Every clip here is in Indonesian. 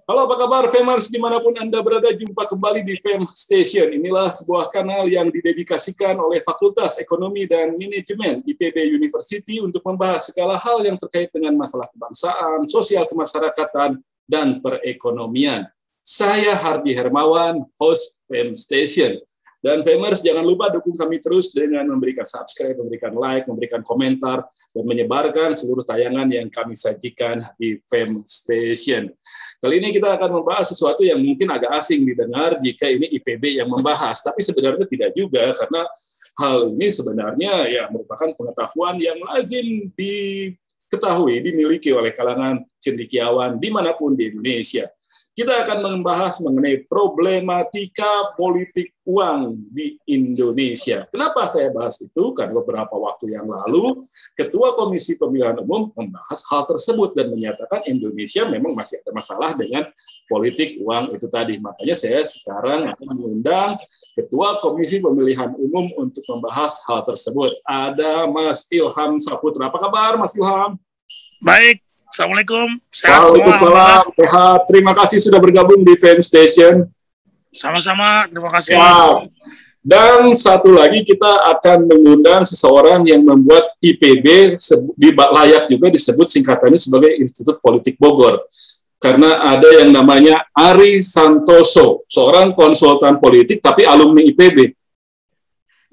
Halo, apa kabar Famers dimanapun Anda berada, jumpa kembali di Fam Station. Inilah sebuah kanal yang didedikasikan oleh Fakultas Ekonomi dan Manajemen IPB University untuk membahas segala hal yang terkait dengan masalah kebangsaan, sosial kemasyarakatan, dan perekonomian. Saya Hardy Hermawan, host Fam Station. Dan Famers, jangan lupa dukung kami terus dengan memberikan subscribe, memberikan like, memberikan komentar, dan menyebarkan seluruh tayangan yang kami sajikan di Fam Station. Kali ini kita akan membahas sesuatu yang mungkin agak asing didengar jika ini IPB yang membahas, tapi sebenarnya tidak juga, karena hal ini sebenarnya ya merupakan pengetahuan yang lazim diketahui, dimiliki oleh kalangan cendekiawan dimanapun di Indonesia. Kita akan membahas mengenai problematika politik uang di Indonesia. Kenapa saya bahas itu? Karena beberapa waktu yang lalu, Ketua Komisi Pemilihan Umum membahas hal tersebut dan menyatakan Indonesia memang masih ada masalah dengan politik uang itu tadi. Makanya saya sekarang akan mengundang Ketua Komisi Pemilihan Umum untuk membahas hal tersebut. Ada Mas Ilham Saputra. Apa kabar, Mas Ilham? Baik. Assalamualaikum. Sehat Waalaikumsalam. Sehat. Terima kasih sudah bergabung di Fam Station. Sama-sama. Terima kasih. Ya. Dan satu lagi kita akan mengundang seseorang yang membuat IPB layak juga disebut singkatannya sebagai Institut Politik Bogor. Karena ada yang namanya Ari Santoso, seorang konsultan politik tapi alumni IPB.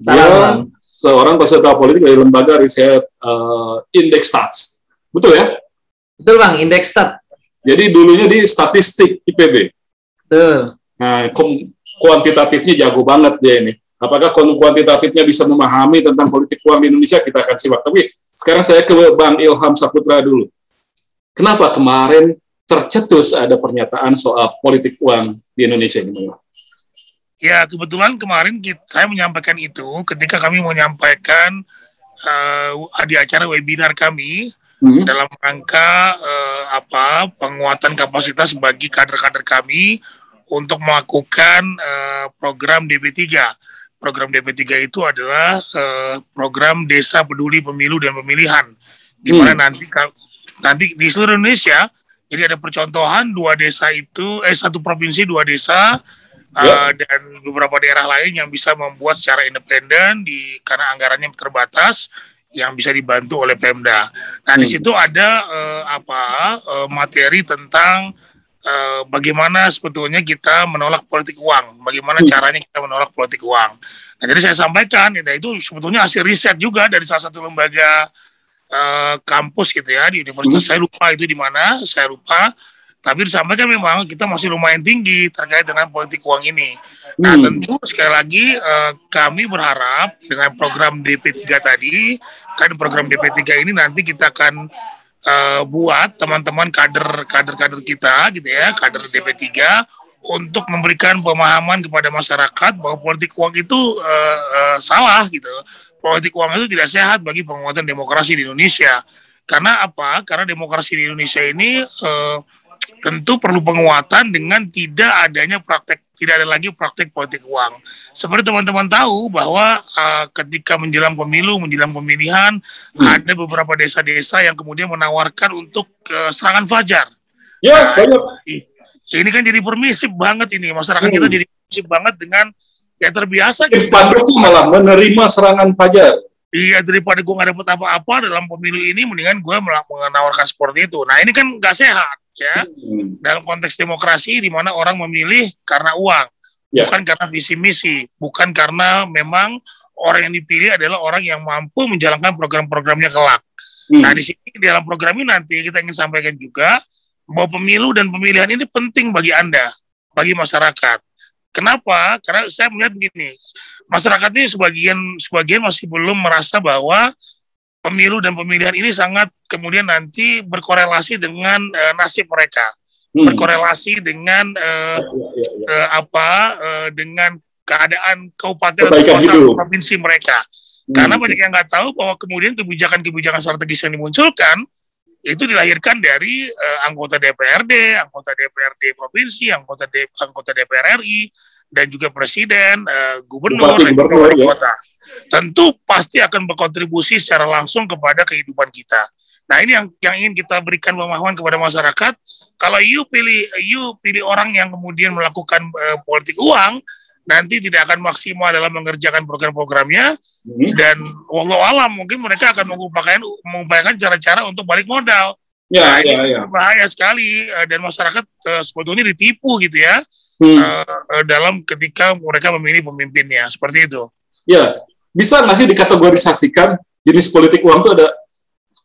Dia seorang peserta politik dari lembaga riset Indexstats. Betul ya? Betul Bang, Indexstat. Jadi dulunya di statistik IPB. Betul. Nah, kuantitatifnya jago banget dia ini. Apakah kuantitatifnya bisa memahami tentang politik uang di Indonesia? Kita akan simak. Tapi sekarang saya ke Bang Ilham Saputra dulu. Kenapa kemarin tercetus ada pernyataan soal politik uang di Indonesia ini? Ya, kebetulan kemarin saya menyampaikan itu ketika kami menyampaikan di acara webinar kami dalam rangka penguatan kapasitas bagi kader-kader kami untuk melakukan program DP3. Program DP3 itu adalah program Desa Peduli Pemilu dan Pemilihan, di mana nanti di seluruh Indonesia jadi ada percontohan satu provinsi 2 desa dan beberapa daerah lain yang bisa membuat secara independen karena anggarannya terbatas, yang bisa dibantu oleh Pemda. Nah, di situ ada materi tentang bagaimana sebetulnya kita menolak politik uang, bagaimana caranya kita menolak politik uang. Nah, jadi saya sampaikan, itu sebetulnya hasil riset juga dari salah satu lembaga kampus gitu ya, di universitas, saya lupa itu di mana, saya lupa. Tapi disampaikan memang kita masih lumayan tinggi terkait dengan politik uang ini. Nah, tentu sekali lagi kami berharap dengan program DP3 tadi, kan program DP3 ini nanti kita akan buat teman-teman kader kita gitu ya, kader DP3 untuk memberikan pemahaman kepada masyarakat bahwa politik uang itu salah gitu. Politik uang itu tidak sehat bagi penguatan demokrasi di Indonesia. Karena apa? Karena demokrasi di Indonesia ini tentu perlu penguatan dengan tidak ada lagi praktek politik uang. Seperti teman-teman tahu bahwa ketika menjelang pemilihan, ada beberapa desa-desa yang kemudian menawarkan untuk serangan fajar. Ya, banyak. Ini kan jadi permisif banget ini, masyarakat kita jadi permisif banget dengan ya terbiasa. Spanduk malah menerima serangan fajar. Iya, daripada gue nggak dapet apa-apa dalam pemilu ini, mendingan gue menawarkan seperti itu. Nah, ini kan nggak sehat, ya. Dalam konteks demokrasi, di mana orang memilih karena uang, bukan karena visi misi, bukan karena memang orang yang dipilih adalah orang yang mampu menjalankan program-programnya kelak. Nah, di sini dalam program ini nanti kita ingin sampaikan juga bahwa pemilu dan pemilihan ini penting bagi Anda, bagi masyarakat. Kenapa? Karena saya melihat begini. Masyarakat ini sebagian masih belum merasa bahwa pemilu dan pemilihan ini sangat kemudian nanti berkorelasi dengan nasib mereka, berkorelasi dengan dengan keadaan kabupaten atau kota provinsi mereka. Karena banyak yang nggak tahu bahwa kemudian kebijakan-kebijakan strategis yang dimunculkan itu dilahirkan dari anggota DPRD provinsi, anggota DPR RI, dan juga presiden, gubernur, dan juga wali kota. Tentu pasti akan berkontribusi secara langsung kepada kehidupan kita. Nah ini yang ingin kita berikan pemahaman kepada masyarakat. Kalau you pilih orang yang kemudian melakukan politik uang, nanti tidak akan maksimal dalam mengerjakan program-programnya, dan wallahu alam mungkin mereka akan mengupayakan cara-cara untuk balik modal. Ini bahaya sekali, dan masyarakat sebetulnya ditipu gitu ya, dalam ketika mereka memilih pemimpinnya seperti itu. Ya, bisa nggak sih dikategorisasikan jenis politik uang itu ada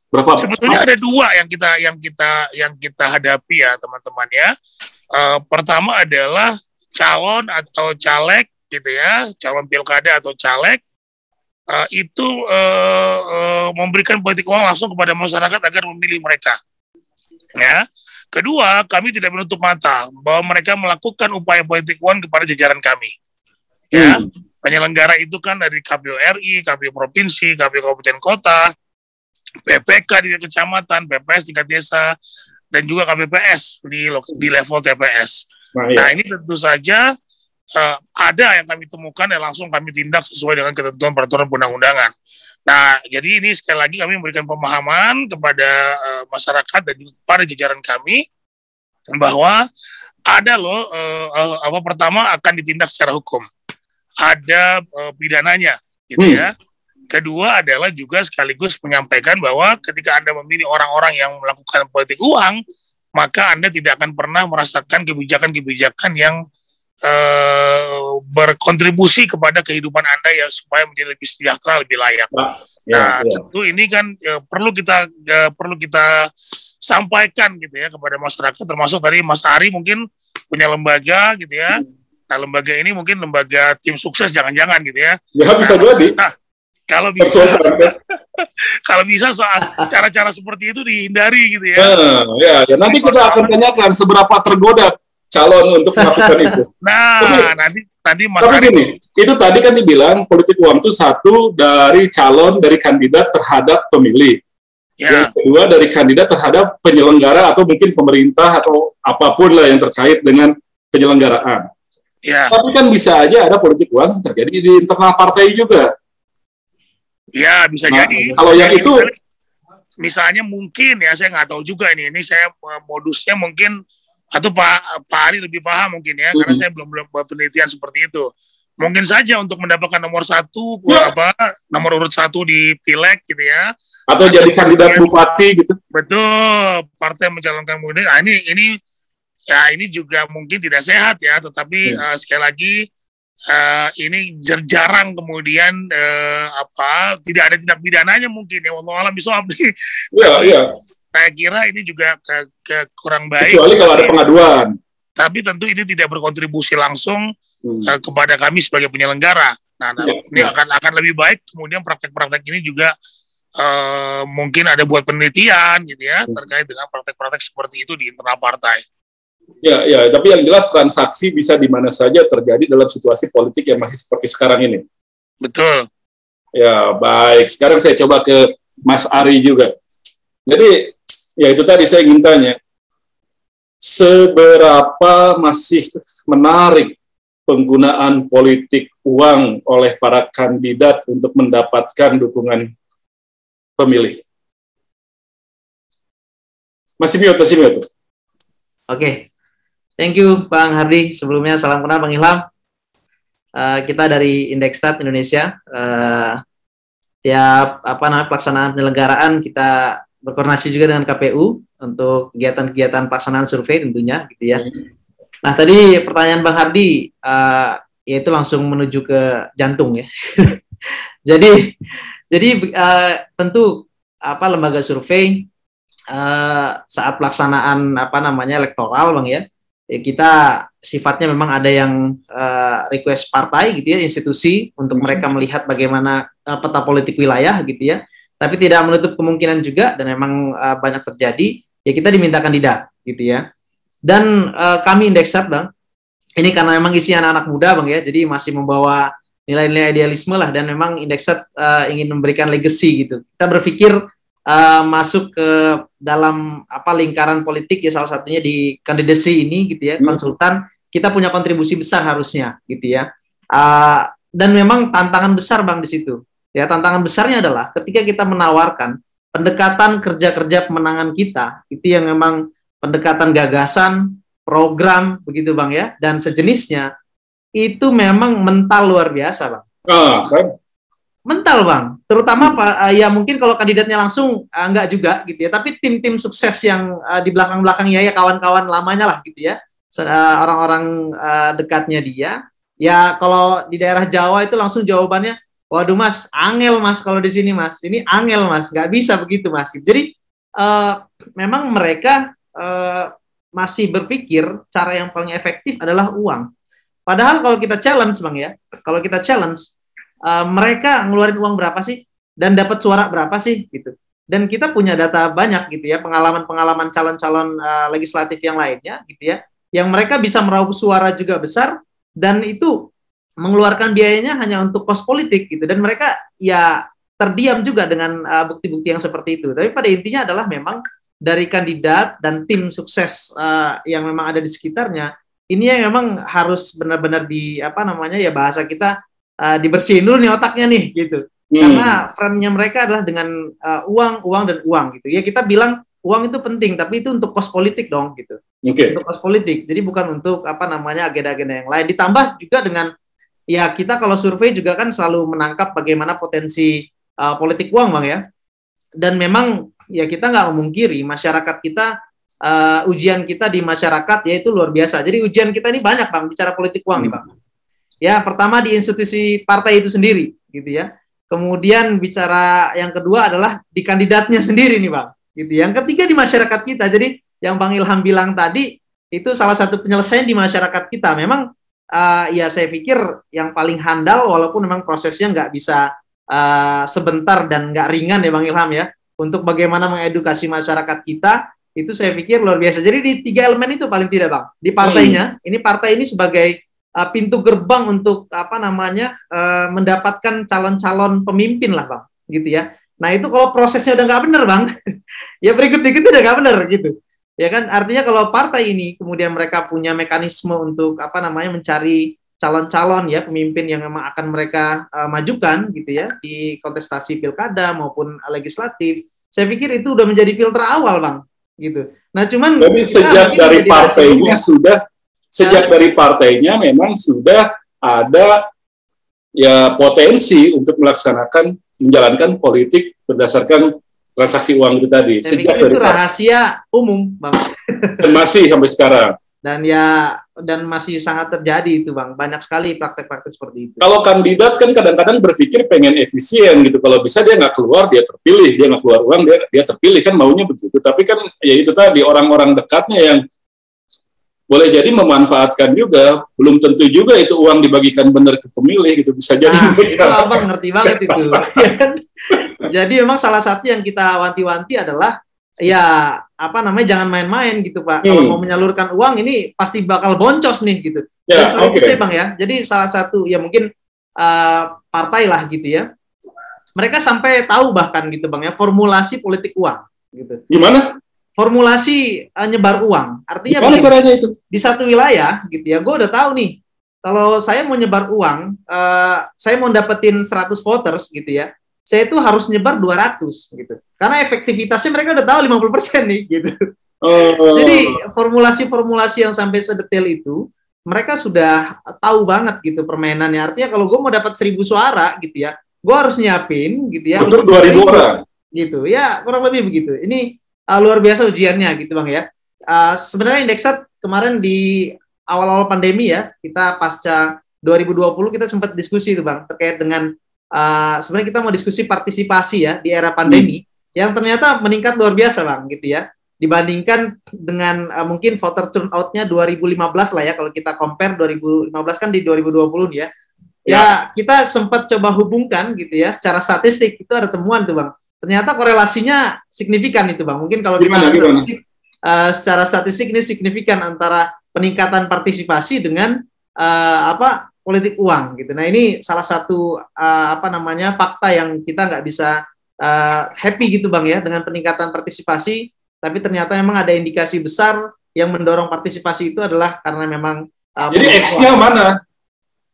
berapa? Sebetulnya ada dua yang kita hadapi ya teman-teman ya. Pertama adalah calon atau caleg gitu ya, calon pilkada atau caleg itu memberikan politik uang langsung kepada masyarakat agar memilih mereka. Ya. Kedua, kami tidak menutup mata bahwa mereka melakukan upaya politik uang kepada jajaran kami. Ya, penyelenggara itu kan dari KPU RI, KPU provinsi, KPU kabupaten kota, PPK di kecamatan, PPS tingkat desa, dan juga KPPS di level TPS. Nah ini tentu saja ada yang kami temukan dan langsung kami tindak sesuai dengan ketentuan peraturan undang-undangan. Nah jadi ini sekali lagi kami memberikan pemahaman kepada masyarakat dan juga kepada jajaran kami bahwa ada loh pertama akan ditindak secara hukum, ada pidananya gitu ya. Kedua adalah juga sekaligus menyampaikan bahwa ketika Anda memilih orang-orang yang melakukan politik uang, maka Anda tidak akan pernah merasakan kebijakan-kebijakan yang berkontribusi kepada kehidupan Anda ya, supaya menjadi lebih sejahtera, lebih layak. Tentu ini kan perlu kita sampaikan gitu ya kepada masyarakat, termasuk tadi Mas Ari mungkin punya lembaga gitu ya. Nah lembaga ini mungkin lembaga tim sukses jangan-jangan gitu ya. Ya bisa jadi. Kalau bisa soal cara-cara seperti itu dihindari gitu ya. Ya, nanti kita akan tanyakan seberapa tergoda calon untuk melakukan itu. Nah, nanti Mas Tapi gini, itu tadi kan dibilang politik uang itu satu dari kandidat terhadap pemilih. Ya. Yang kedua dari kandidat terhadap penyelenggara atau mungkin pemerintah atau apapun lah yang terkait dengan penyelenggaraan. Ya. Tapi kan bisa aja ada politik uang terjadi di internal partai juga. Ya, bisa jadi. Kalau yang itu, misalnya mungkin ya, saya nggak tahu juga ini saya modusnya mungkin, atau Pak Ari lebih paham mungkin ya, karena saya belum buat penelitian seperti itu. Mungkin saja untuk mendapatkan nomor urut 1 di pileg gitu ya. Atau jadi kandidat bupati gitu. Betul, partai mencalonkan kemudian. Nah, ini juga mungkin tidak sehat ya, tetapi sekali lagi ini jarang kemudian tidak ada tindak pidananya mungkin ya, wallahu alam bishawab. Iya. Saya kira ini juga kurang baik. Kecuali kalau ada pengaduan. Tapi tentu ini tidak berkontribusi langsung kepada kami sebagai penyelenggara. Nah, ini akan lebih baik kemudian praktek-praktek ini juga mungkin ada buat penelitian gitu ya terkait dengan praktek-praktek seperti itu di internal partai. Ya, tapi yang jelas transaksi bisa di mana saja terjadi dalam situasi politik yang masih seperti sekarang ini. Betul. Ya, baik. Sekarang saya coba ke Mas Ari juga. Jadi, ya itu tadi saya ingin tanya, seberapa masih menarik penggunaan politik uang oleh para kandidat untuk mendapatkan dukungan pemilih? Masih mute. Oke. Thank you, Bang Hardi. Sebelumnya salam kenal, Bang Ilham. Kita dari Indekstat Indonesia. Tiap pelaksanaan penyelenggaraan kita berkoordinasi juga dengan KPU untuk kegiatan-kegiatan pelaksanaan survei tentunya, gitu ya. Nah, tadi pertanyaan Bang Hardi, yaitu langsung menuju ke jantung ya. Jadi tentu lembaga survei saat pelaksanaan elektoral, Bang ya. Kita sifatnya memang ada yang request partai gitu ya, institusi untuk mereka melihat bagaimana peta politik wilayah gitu ya, tapi tidak menutup kemungkinan juga dan memang banyak terjadi ya kita diminta kandidat gitu ya. Dan kami Indekstat, Bang, ini karena memang isinya anak-anak muda, Bang ya, jadi masih membawa nilai-nilai idealisme lah, dan memang Indekstat ingin memberikan legacy gitu. Kita berpikir masuk ke dalam lingkaran politik ya, salah satunya di kandidasi ini gitu ya, konsultan, kita punya kontribusi besar harusnya gitu ya. Dan memang tantangan besar, Bang, di situ ya. Tantangan besarnya adalah ketika kita menawarkan pendekatan kerja-kerja pemenangan kita itu yang memang pendekatan gagasan, program begitu Bang ya, dan sejenisnya itu memang mental luar biasa Bang. Kan? Mental Bang, terutama ya mungkin kalau kandidatnya langsung enggak juga gitu ya, tapi tim-tim sukses yang di belakang-belakangnya ya kawan-kawan lamanya lah gitu ya, orang-orang dekatnya dia. Ya kalau di daerah Jawa itu langsung jawabannya, waduh Mas, angel Mas kalau di sini Mas, ini angel Mas, nggak bisa begitu Mas. Jadi memang mereka masih berpikir cara yang paling efektif adalah uang. Padahal kalau kita challenge Bang ya, kalau kita challenge mereka ngeluarin uang berapa sih dan dapat suara berapa sih gitu. Dan kita punya data banyak gitu ya, pengalaman-pengalaman calon-calon legislatif yang lainnya gitu ya, yang mereka bisa meraup suara juga besar dan itu mengeluarkan biayanya hanya untuk kos politik gitu, dan mereka ya terdiam juga dengan bukti-bukti yang seperti itu. Tapi pada intinya adalah memang dari kandidat dan tim sukses yang memang ada di sekitarnya, ini yang memang harus benar-benar di ya bahasa kita dibersihin dulu nih otaknya nih gitu. Karena frame-nya mereka adalah dengan uang dan uang gitu. Ya kita bilang uang itu penting, tapi itu untuk kos politik dong gitu. Untuk kos politik. Jadi bukan untuk agenda-agenda yang lain. Ditambah juga dengan ya kita kalau survei juga kan selalu menangkap bagaimana potensi politik uang Bang ya. Dan memang ya kita nggak memungkiri masyarakat kita, ujian kita di masyarakat ya itu luar biasa. Jadi ujian kita ini banyak Bang bicara politik uang nih Bang. Ya pertama di institusi partai itu sendiri gitu ya. Kemudian bicara yang kedua adalah di kandidatnya sendiri nih Bang. Gitu. Yang ketiga di masyarakat kita. Jadi yang Bang Ilham bilang tadi itu salah satu penyelesaian di masyarakat kita. Memang ya saya pikir yang paling handal walaupun memang prosesnya nggak bisa sebentar dan nggak ringan ya Bang Ilham ya, untuk bagaimana mengedukasi masyarakat kita itu saya pikir luar biasa. Jadi di 3 elemen itu paling tidak Bang, di partainya, ini partai ini sebagai pintu gerbang untuk mendapatkan calon-calon pemimpin lah Bang gitu ya. Nah itu kalau prosesnya udah nggak bener Bang ya berikut-berikutnya udah nggak bener gitu ya kan. Artinya kalau partai ini kemudian mereka punya mekanisme untuk mencari calon-calon ya pemimpin yang memang akan mereka majukan gitu ya di kontestasi pilkada maupun legislatif, saya pikir itu udah menjadi filter awal Bang gitu. Nah cuman jadi sejak dari partainya memang sudah ada ya potensi untuk menjalankan politik berdasarkan transaksi uang itu tadi. Saya pikir itu rahasia umum Bang. Dan masih sampai sekarang. Dan masih sangat terjadi itu Bang. Banyak sekali praktek-praktek seperti itu. Kalau kandidat kan kadang-kadang berpikir pengen efisien gitu. Kalau bisa dia nggak keluar, dia terpilih. Dia nggak keluar uang, dia terpilih. Kan maunya begitu. Tapi kan ya itu tadi orang-orang dekatnya yang boleh jadi memanfaatkan juga. Belum tentu juga itu uang dibagikan benar ke pemilih gitu. Bisa jadi. Itu Abang ngerti banget itu. Jadi memang salah satu yang kita wanti-wanti adalah ya jangan main-main gitu Pak. Kalau mau menyalurkan uang ini pasti bakal boncos nih gitu. Ya, itu Bang ya. Jadi salah satu ya mungkin partai lah gitu ya. Mereka sampai tahu bahkan gitu Bang ya formulasi politik uang gitu. Gimana? Formulasi nyebar uang. Artinya gimana caranya itu? Di satu wilayah gitu ya. Gue udah tahu nih. Kalau saya mau nyebar uang, saya mau dapetin 100 voters gitu ya. Saya itu harus nyebar 200 gitu. Karena efektivitasnya mereka udah tahu 50% nih gitu. Jadi formulasi-formulasi yang sampai sedetail itu mereka sudah tahu banget gitu permainannya. Artinya kalau gue mau dapat 1000 suara gitu ya, gue harus nyiapin gitu ya untuk 2000 orang gitu. Ya, kurang lebih begitu. Ini luar biasa ujiannya gitu Bang ya. Sebenarnya Indeksat kemarin di awal-awal pandemi ya, kita pasca 2020 kita sempat diskusi itu Bang terkait dengan sebenarnya kita mau diskusi partisipasi ya di era pandemi yang ternyata meningkat luar biasa Bang gitu ya dibandingkan dengan mungkin voter turnout-nya 2015 lah ya, kalau kita compare 2015 kan di 2020 ya. Ya kita sempat coba hubungkan gitu ya secara statistik, itu ada temuan tuh Bang. Ternyata korelasinya signifikan itu Bang. Mungkin kalau kita secara statistik ini signifikan antara peningkatan partisipasi dengan politik uang gitu. Nah ini salah satu fakta yang kita nggak bisa happy gitu Bang ya dengan peningkatan partisipasi, tapi ternyata memang ada indikasi besar yang mendorong partisipasi itu adalah karena memang jadi X-nya mana?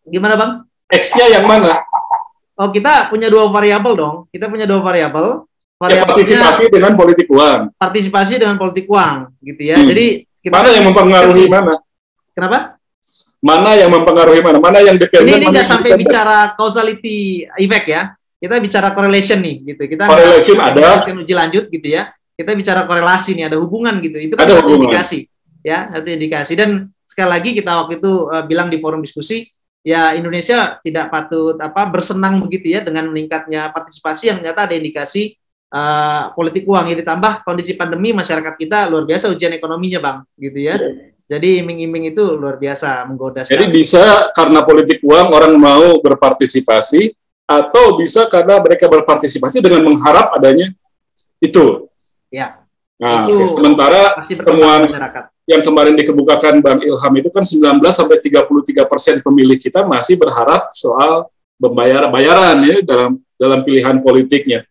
Gimana Bang? X-nya yang mana? Oh kita punya 2 variabel dong. Kita punya 2 variabel. partisipasi dengan politik uang. Partisipasi dengan politik uang, gitu ya. Jadi mana yang mempengaruhi mana? Kenapa? Mana yang mempengaruhi mana? Mana yang dependen? Ini nggak sampai bicara causality effect ya. Kita bicara correlation nih, gitu. Kita correlation ada. Uji lanjut, gitu ya. Kita bicara korelasi nih, ada hubungan gitu. Itu kan satu indikasi, ya, satu indikasi. Dan sekali lagi kita waktu itu bilang di forum diskusi, ya Indonesia tidak patut bersenang begitu ya dengan meningkatnya partisipasi yang ternyata ada indikasi politik uang. Ya ditambah kondisi pandemi, masyarakat kita luar biasa ujian ekonominya, Bang, gitu ya. Jadi iming-iming itu luar biasa menggoda sekali. Jadi bisa karena politik uang orang mau berpartisipasi, atau bisa karena mereka berpartisipasi dengan mengharap adanya itu. Ya. Nah, sementara temuan yang kemarin dikemukakan Bang Ilham itu kan 19-33% pemilih kita masih berharap soal bayaran ya dalam pilihan politiknya.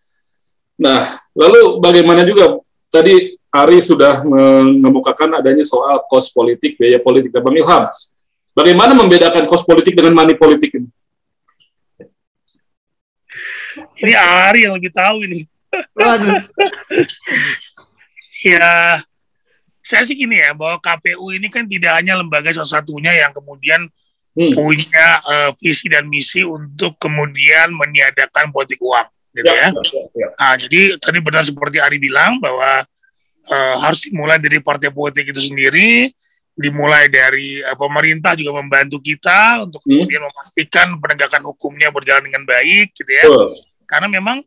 Nah, lalu bagaimana juga tadi Ari sudah mengemukakan adanya soal kos politik, biaya politik. Dan Bang Ilham, bagaimana membedakan kos politik dengan money politik ini? Ini Ari yang lebih tahu ini. Ya, saya sih gini ya, bahwa KPU ini kan tidak hanya lembaga satu-satunya yang kemudian punya visi dan misi untuk kemudian meniadakan politik uang, gitu ya. Nah, jadi tadi benar seperti Ari bilang bahwa harus dimulai dari partai politik itu sendiri, dimulai dari pemerintah juga membantu kita untuk kemudian memastikan penegakan hukumnya berjalan dengan baik, gitu ya. Karena memang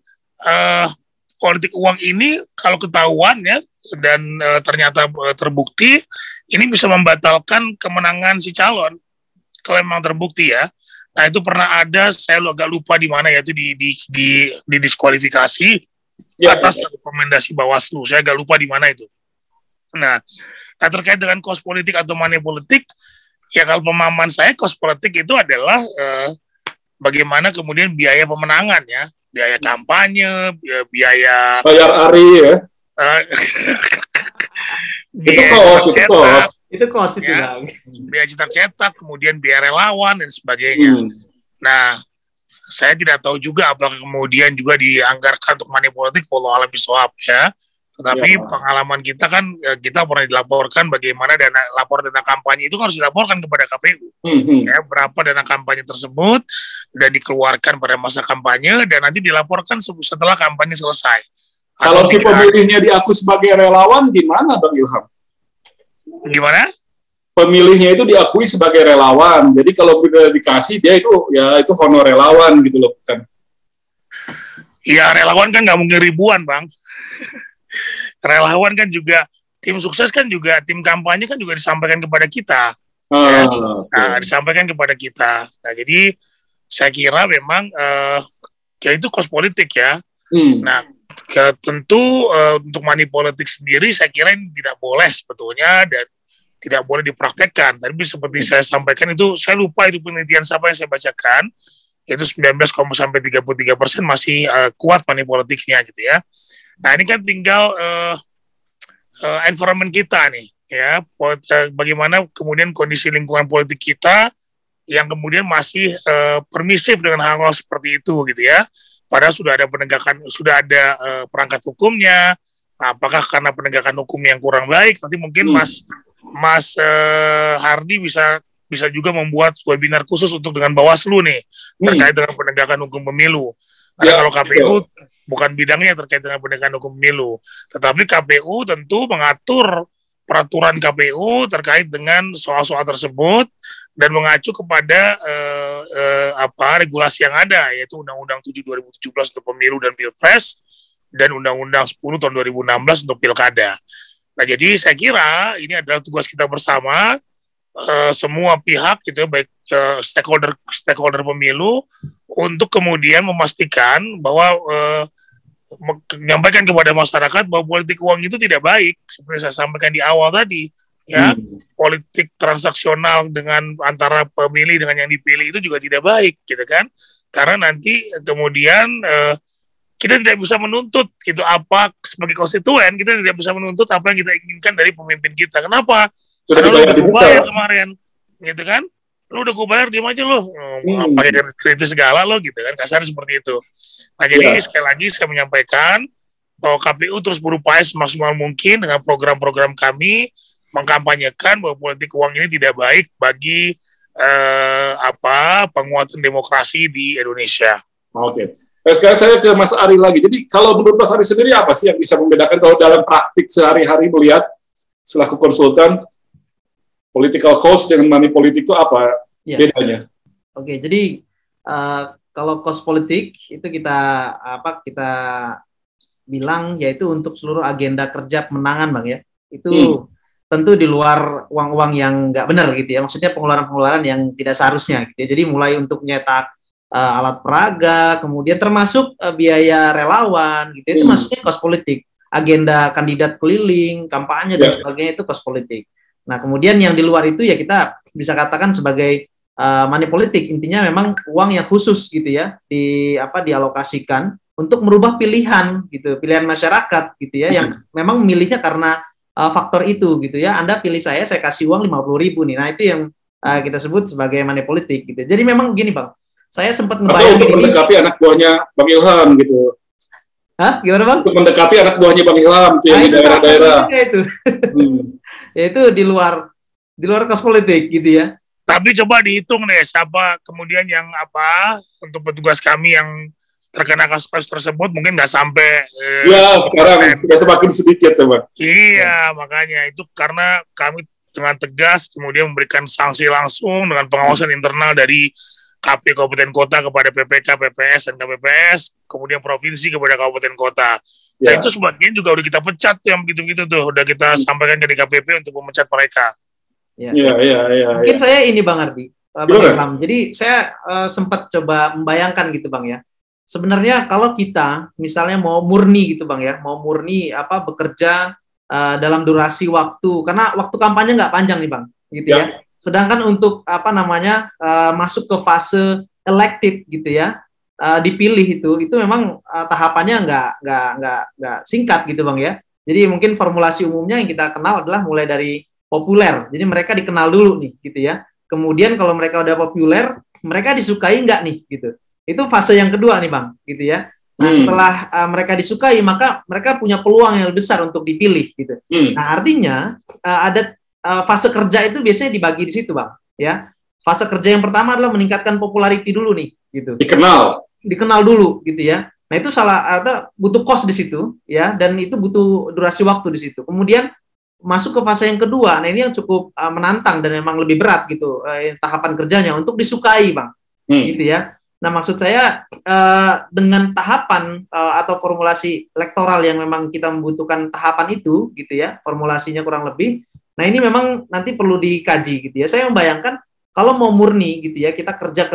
politik uang ini kalau ketahuan ya dan ternyata terbukti, ini bisa membatalkan kemenangan si calon kalau memang terbukti ya. Nah itu pernah ada, saya agak lupa di mana ya, itu di diskualifikasi atas rekomendasi Bawaslu. Saya agak lupa di mana itu. Nah, terkait dengan kos politik atau money politik, ya kalau pemahaman saya kos politik itu adalah bagaimana kemudian biaya pemenangan ya, biaya kampanye, biaya bayar Ari ya. Itu kos ya, biaya cetak-cetak, kemudian biaya relawan dan sebagainya. Nah, saya tidak tahu juga apakah kemudian juga dianggarkan untuk money politik, walau alam bisawab ya. Tetapi pengalaman kita kan, kita pernah dilaporkan bagaimana laporan dana kampanye itu harus dilaporkan kepada KPU. Ya, berapa dana kampanye tersebut dan dikeluarkan pada masa kampanye dan nanti dilaporkan setelah kampanye selesai. Kalau si pemilihnya diaku sebagai relawan, gimana Bang Ilham? Gimana? Pemilihnya itu diakui sebagai relawan. Jadi kalau udah dikasih dia itu honor relawan gitu loh, kan? Ya relawan kan nggak mungkin ribuan, Bang. Relawan kan juga tim sukses kan juga tim kampanye kan juga disampaikan kepada kita. Nah, disampaikan kepada kita. Nah, jadi saya kira memang ya itu kos politik ya. Nah, tentu untuk money politik sendiri saya kira ini tidak boleh sebetulnya dan tidak boleh dipraktekkan. Tapi seperti saya sampaikan itu, saya lupa itu penelitian siapa yang saya bacakan, yaitu 19,33% masih kuat money politiknya gitu ya. Nah ini kan tinggal environment kita nih ya, bagaimana kemudian kondisi lingkungan politik kita yang kemudian masih permisif dengan hal-hal seperti itu gitu ya. Padahal sudah ada penegakan, sudah ada perangkat hukumnya. Apakah karena penegakan hukum yang kurang baik? Nanti mungkin Mas Hardi bisa juga membuat webinar khusus untuk dengan Bawaslu nih terkait dengan penegakan hukum pemilu. Karena kalau KPU bukan bidangnya terkait dengan penegakan hukum pemilu, tetapi KPU tentu mengatur peraturan KPU terkait dengan soal-soal tersebut dan mengacu kepada regulasi yang ada, yaitu Undang-Undang 7 2017 untuk pemilu dan pilpres dan Undang-Undang 10 tahun 2016 untuk pilkada. Nah, jadi saya kira ini adalah tugas kita bersama, semua pihak gitu, baik stakeholder pemilu, untuk kemudian memastikan bahwa menyampaikan kepada masyarakat bahwa politik uang itu tidak baik, seperti saya sampaikan di awal tadi, ya, politik transaksional dengan antara pemilih dengan yang dipilih itu juga tidak baik, gitu kan? Karena nanti kemudian kita tidak bisa menuntut gitu apa sebagai konstituen, kita tidak bisa menuntut apa yang kita inginkan dari pemimpin kita. Kenapa? Karena lu udah bayar kemarin, gitu kan? Lu udah gue bayar, diam aja lo, pakai kritis segala lo, gitu kan? Kasar seperti itu. Nah jadi sekali lagi saya menyampaikan bahwa KPU terus berupaya semaksimal mungkin dengan program-program kami mengkampanyekan bahwa politik uang ini tidak baik bagi penguatan demokrasi di Indonesia. Oke. Sekarang saya ke Mas Ari lagi. Jadi kalau menurut Mas Ari sendiri apa sih yang bisa membedakan kalau dalam praktik sehari-hari melihat selaku konsultan political cost dengan money politik itu apa bedanya? Oke, jadi kalau cost politik itu kita bilang yaitu untuk seluruh agenda kerja pemenangan, Bang ya. Itu tentu di luar uang-uang yang nggak benar gitu ya. Maksudnya pengeluaran-pengeluaran yang tidak seharusnya gitu ya. Jadi mulai untuk nyetak alat peraga, kemudian termasuk biaya relawan gitu. Itu masuknya cost politik. Agenda kandidat keliling, kampanye dan sebagainya itu cost politik. Nah, kemudian yang di luar itu ya kita bisa katakan sebagai money politik. Intinya memang uang yang khusus gitu ya, dialokasikan untuk merubah pilihan gitu, pilihan masyarakat gitu ya, yang memang memilihnya karena faktor itu gitu ya. Anda pilih saya kasih uang 50.000 nih. Nah, itu yang kita sebut sebagai money politik gitu. Jadi memang gini, Bang. Saya sempat ngebayangin untuk mendekati anak buahnya Bang Ilham gitu. Hah? Gimana, Bang? Untuk mendekati anak buahnya Bang Ilham gitu ya, di daerah-daerah. Itu. Ya, itu di luar cost politik gitu ya. Tapi coba dihitung deh siapa kemudian yang untuk petugas kami yang terkena kasus tersebut mungkin nggak sampai. Sekarang sudah semakin sedikit, teman. Iya, makanya itu karena kami dengan tegas kemudian memberikan sanksi langsung dengan pengawasan internal dari KP Kabupaten Kota kepada PPK, PPS, dan KPPS, kemudian provinsi kepada Kabupaten Kota. Nah itu sebagian juga udah kita pecat yang begitu-begitu tuh, udah kita sampaikan ke DKPP untuk memecat mereka. Mungkin saya ini Bang Ardi, Bang Ilham. Jadi saya sempat coba membayangkan gitu Bang ya. Sebenarnya kalau kita misalnya mau murni gitu Bang ya, mau murni bekerja dalam durasi waktu, karena waktu kampanye nggak panjang nih Bang, gitu ya. Sedangkan untuk masuk ke fase elective gitu ya, dipilih itu memang tahapannya nggak singkat gitu Bang ya. Jadi mungkin formulasi umumnya yang kita kenal adalah mulai dari populer. Jadi mereka dikenal dulu nih gitu ya. Kemudian kalau mereka udah populer, mereka disukai nggak nih gitu. Itu fase yang kedua nih Bang gitu ya. Nah setelah mereka disukai, maka mereka punya peluang yang lebih besar untuk dipilih gitu. Nah artinya ada fase kerja itu biasanya dibagi di situ Bang ya. Fase kerja yang pertama adalah meningkatkan popularity dulu nih gitu. Dikenal dulu gitu ya. Nah itu butuh cost di situ ya, dan itu butuh durasi waktu di situ. Kemudian masuk ke fase yang kedua. Nah ini yang cukup menantang dan memang lebih berat gitu tahapan kerjanya untuk disukai Bang. Gitu ya. Nah maksud saya dengan tahapan atau formulasi elektoral yang memang kita membutuhkan tahapan itu gitu ya, formulasinya kurang lebih. Nah ini memang nanti perlu dikaji gitu ya. Saya membayangkan kalau mau murni gitu ya, kita kerja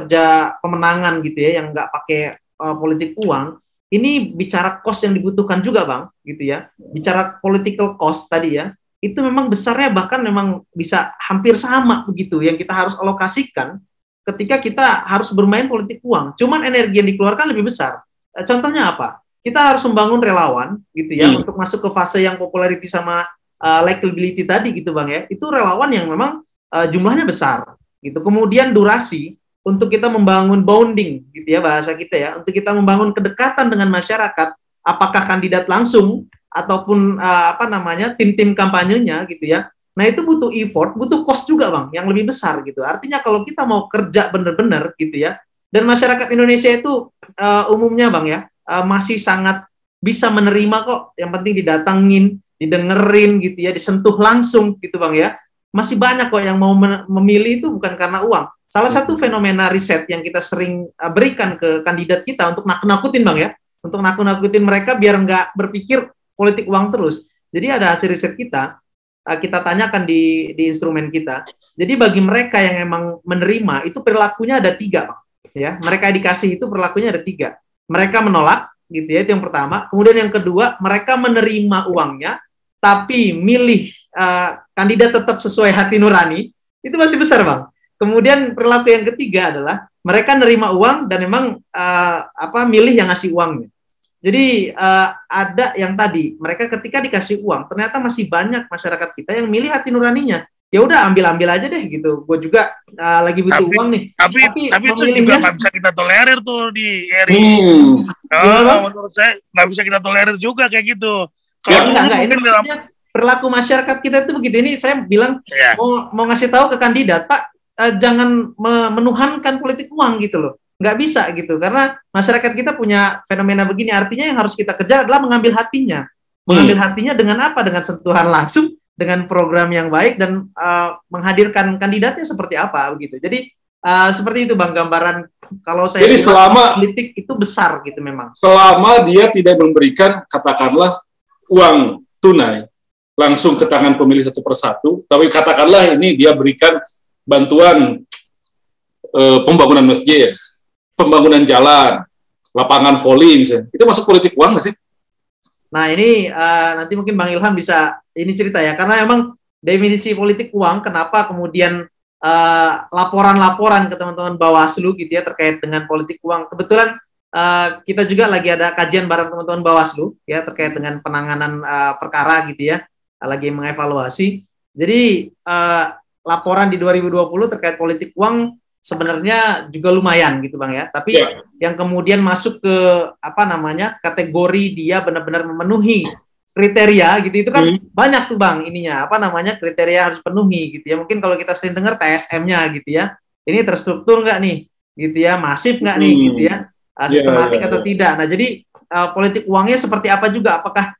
pemenangan gitu ya, yang nggak pakai politik uang, ini bicara cost yang dibutuhkan juga Bang gitu ya. Bicara political cost tadi ya, itu memang besarnya bahkan memang bisa hampir sama begitu yang kita harus alokasikan ketika kita harus bermain politik uang. Cuman energi yang dikeluarkan lebih besar. Contohnya apa? Kita harus membangun relawan gitu ya untuk masuk ke fase yang popularity sama likability tadi gitu Bang ya. Itu relawan yang memang jumlahnya besar gitu. Kemudian durasi untuk kita membangun bonding gitu ya bahasa kita ya, untuk kita membangun kedekatan dengan masyarakat, apakah kandidat langsung ataupun tim-tim kampanyenya gitu ya. Nah itu butuh effort, butuh cost juga Bang yang lebih besar gitu. Artinya kalau kita mau kerja benar-benar gitu ya, dan masyarakat Indonesia itu umumnya Bang ya masih sangat bisa menerima kok, yang penting didatangin, didengerin gitu ya, disentuh langsung gitu Bang ya. Masih banyak kok yang mau memilih itu bukan karena uang. Salah satu fenomena riset yang kita sering berikan ke kandidat kita untuk nakut-nakutin Bang ya, untuk nakut-nakutin mereka biar nggak berpikir politik uang terus. Jadi ada hasil riset kita tanyakan di instrumen kita. Jadi bagi mereka yang emang menerima itu perilakunya ada 3 Bang ya. Mereka dikasih itu perilakunya ada 3. Mereka menolak gitu ya, itu yang pertama. Kemudian yang kedua, mereka menerima uangnya tapi milih kandidat tetap sesuai hati nurani, itu masih besar Bang. Kemudian perilaku yang ketiga adalah mereka nerima uang dan memang milih yang ngasih uangnya. Jadi ada yang tadi mereka ketika dikasih uang ternyata masih banyak masyarakat kita yang milih hati nuraninya. ya udah ambil aja deh gitu. Gue juga lagi butuh uang nih. Tapi itu juga nggak bisa kita tolerir tuh di Eri. Menurut saya nggak bisa kita tolerir juga kayak gitu. Kalau enggak, ini maksudnya perilaku masyarakat kita itu begitu. Ini saya bilang mau ngasih tahu ke kandidat, Pak, jangan menuhankan politik uang gitu loh. Nggak bisa gitu, karena masyarakat kita punya fenomena begini. Artinya yang harus kita kejar adalah mengambil hatinya. Mengambil hatinya dengan apa? Dengan sentuhan langsung, dengan program yang baik, dan menghadirkan kandidatnya seperti apa begitu. Jadi seperti itu Bang gambaran. Kalau saya jadi selama politik itu besar gitu memang. Selama dia tidak memberikan katakanlah uang tunai langsung ke tangan pemilih satu persatu, tapi katakanlah ini dia berikan bantuan pembangunan masjid, pembangunan jalan, lapangan voli misalnya, itu masuk politik uang nggak sih? Nah ini nanti mungkin Bang Ilham bisa ini cerita ya, karena emang definisi politik uang, kenapa kemudian laporan-laporan ke teman-teman Bawaslu gitu ya terkait dengan politik uang. Kebetulan kita juga lagi ada kajian bareng teman-teman Bawaslu ya terkait dengan penanganan perkara gitu ya, lagi mengevaluasi. Jadi laporan di 2020 terkait politik uang sebenarnya juga lumayan gitu Bang ya, tapi yang kemudian masuk ke kategori dia benar-benar memenuhi kriteria gitu, itu kan banyak tuh Bang ininya, kriteria harus penuhi gitu ya. Mungkin kalau kita sering dengar TSM-nya gitu ya, ini terstruktur nggak nih gitu ya, masif nggak nih gitu ya, sistematik atau tidak. Nah jadi politik uangnya seperti apa juga, apakah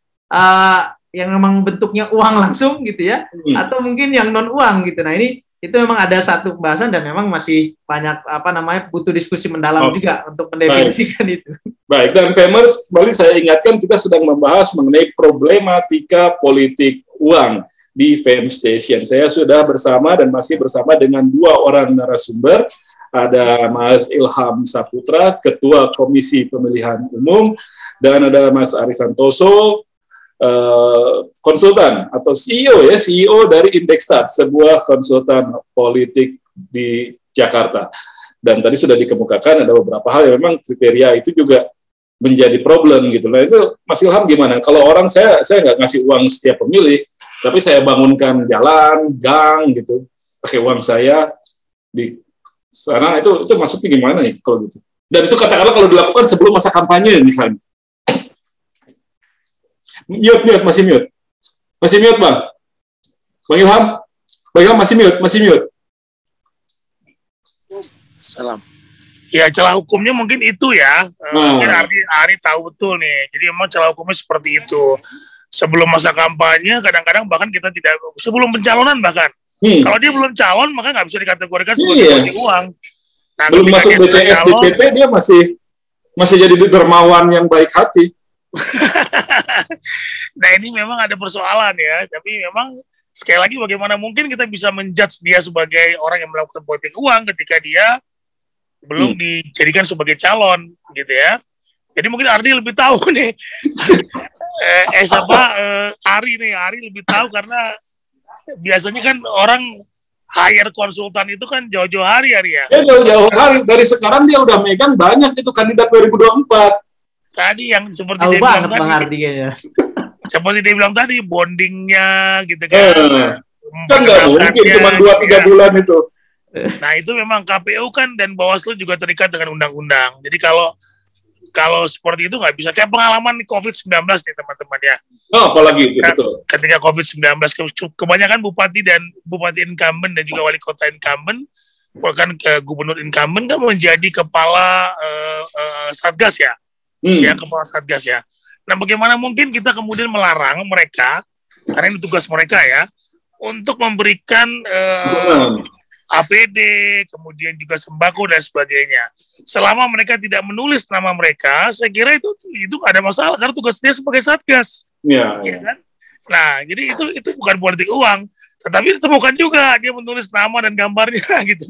yang memang bentuknya uang langsung gitu ya, atau mungkin yang non uang gitu. Nah ini itu memang ada satu pembahasan dan memang masih banyak butuh diskusi mendalam juga untuk mendefinisikan itu. Baik, dan Famers, kembali saya ingatkan kita sedang membahas mengenai problematika politik uang di Fame Station. Saya sudah bersama dan masih bersama dengan dua orang narasumber. Ada Mas Ilham Saputra, Ketua Komisi Pemilihan Umum, dan ada Mas Ari Santoso, konsultan atau CEO dari Indextat, sebuah konsultan politik di Jakarta. Dan tadi sudah dikemukakan ada beberapa hal yang memang kriteria itu juga menjadi problem gitu. Nah itu Mas Ilham gimana? Kalau orang saya nggak ngasih uang setiap pemilih, tapi saya bangunkan jalan, gang gitu, pakai uang saya di sana, itu masuknya gimana nih kalau gitu? Dan itu katakanlah kalau dilakukan sebelum masa kampanye misalnya. Masih mute Bang. Bang Ilham masih mute. Salam. Ya celah hukumnya mungkin itu ya. Mungkin Ari tahu betul nih. Jadi memang celah hukumnya seperti itu. Sebelum masa kampanye, kadang-kadang bahkan kita tidak, sebelum pencalonan bahkan. Kalau dia belum calon, maka nggak bisa dikategorikan sebagai politik uang. Nah, belum masuk BCS DPT, dia masih jadi dermawan yang baik hati. Nah ini memang ada persoalan ya, tapi memang sekali lagi bagaimana mungkin kita bisa menjudge dia sebagai orang yang melakukan politik uang ketika dia belum dijadikan sebagai calon gitu ya. Jadi mungkin Ardi lebih tahu nih. Ari lebih tahu karena biasanya kan orang hire konsultan itu kan jauh-jauh hari ya. Jauh-jauh hari, dari sekarang dia udah megang banyak itu kandidat 2024. Tadi yang seperti dia bilang tadi, seperti dia bilang tadi, bondingnya gitu kan. Kan nggak mungkin cuma 2-3 bulan itu. Nah itu memang KPU kan dan Bawaslu juga terikat dengan undang-undang. Jadi kalau seperti itu nggak bisa. Kayak pengalaman COVID-19 nih teman-teman ya. Apalagi betul. Ketika COVID-19 kebanyakan bupati incumbent dan juga wali kota incumbent, bahkan gubernur incumbent kan menjadi kepala satgas ya. Ya kepala satgas ya. Nah bagaimana mungkin kita kemudian melarang mereka, karena ini tugas mereka ya, untuk memberikan APD, kemudian juga sembako dan sebagainya. Selama mereka tidak menulis nama mereka, saya kira itu nggak ada masalah karena tugas dia sebagai satgas. Ya kan? Nah jadi itu bukan politik uang, tetapi ditemukan juga dia menulis nama dan gambarnya gitu.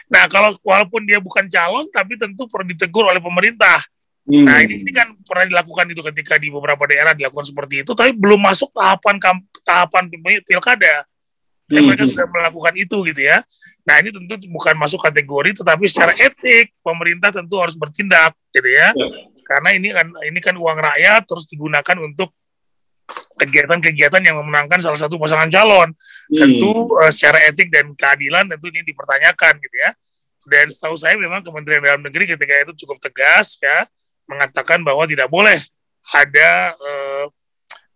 Nah kalau walaupun dia bukan calon, tapi tentu perlu ditegur oleh pemerintah. Nah ini kan pernah dilakukan itu ketika di beberapa daerah dilakukan seperti itu, tapi belum masuk tahapan pilkada. Dan mereka sudah melakukan itu gitu ya. Nah ini tentu bukan masuk kategori, tetapi secara etik pemerintah tentu harus bertindak gitu ya. Karena ini kan uang rakyat terus digunakan untuk kegiatan-kegiatan yang memenangkan salah satu pasangan calon. Tentu secara etik dan keadilan tentu ini dipertanyakan gitu ya. Dan setahu saya memang Kementerian Dalam Negeri ketika itu cukup tegas ya, mengatakan bahwa tidak boleh ada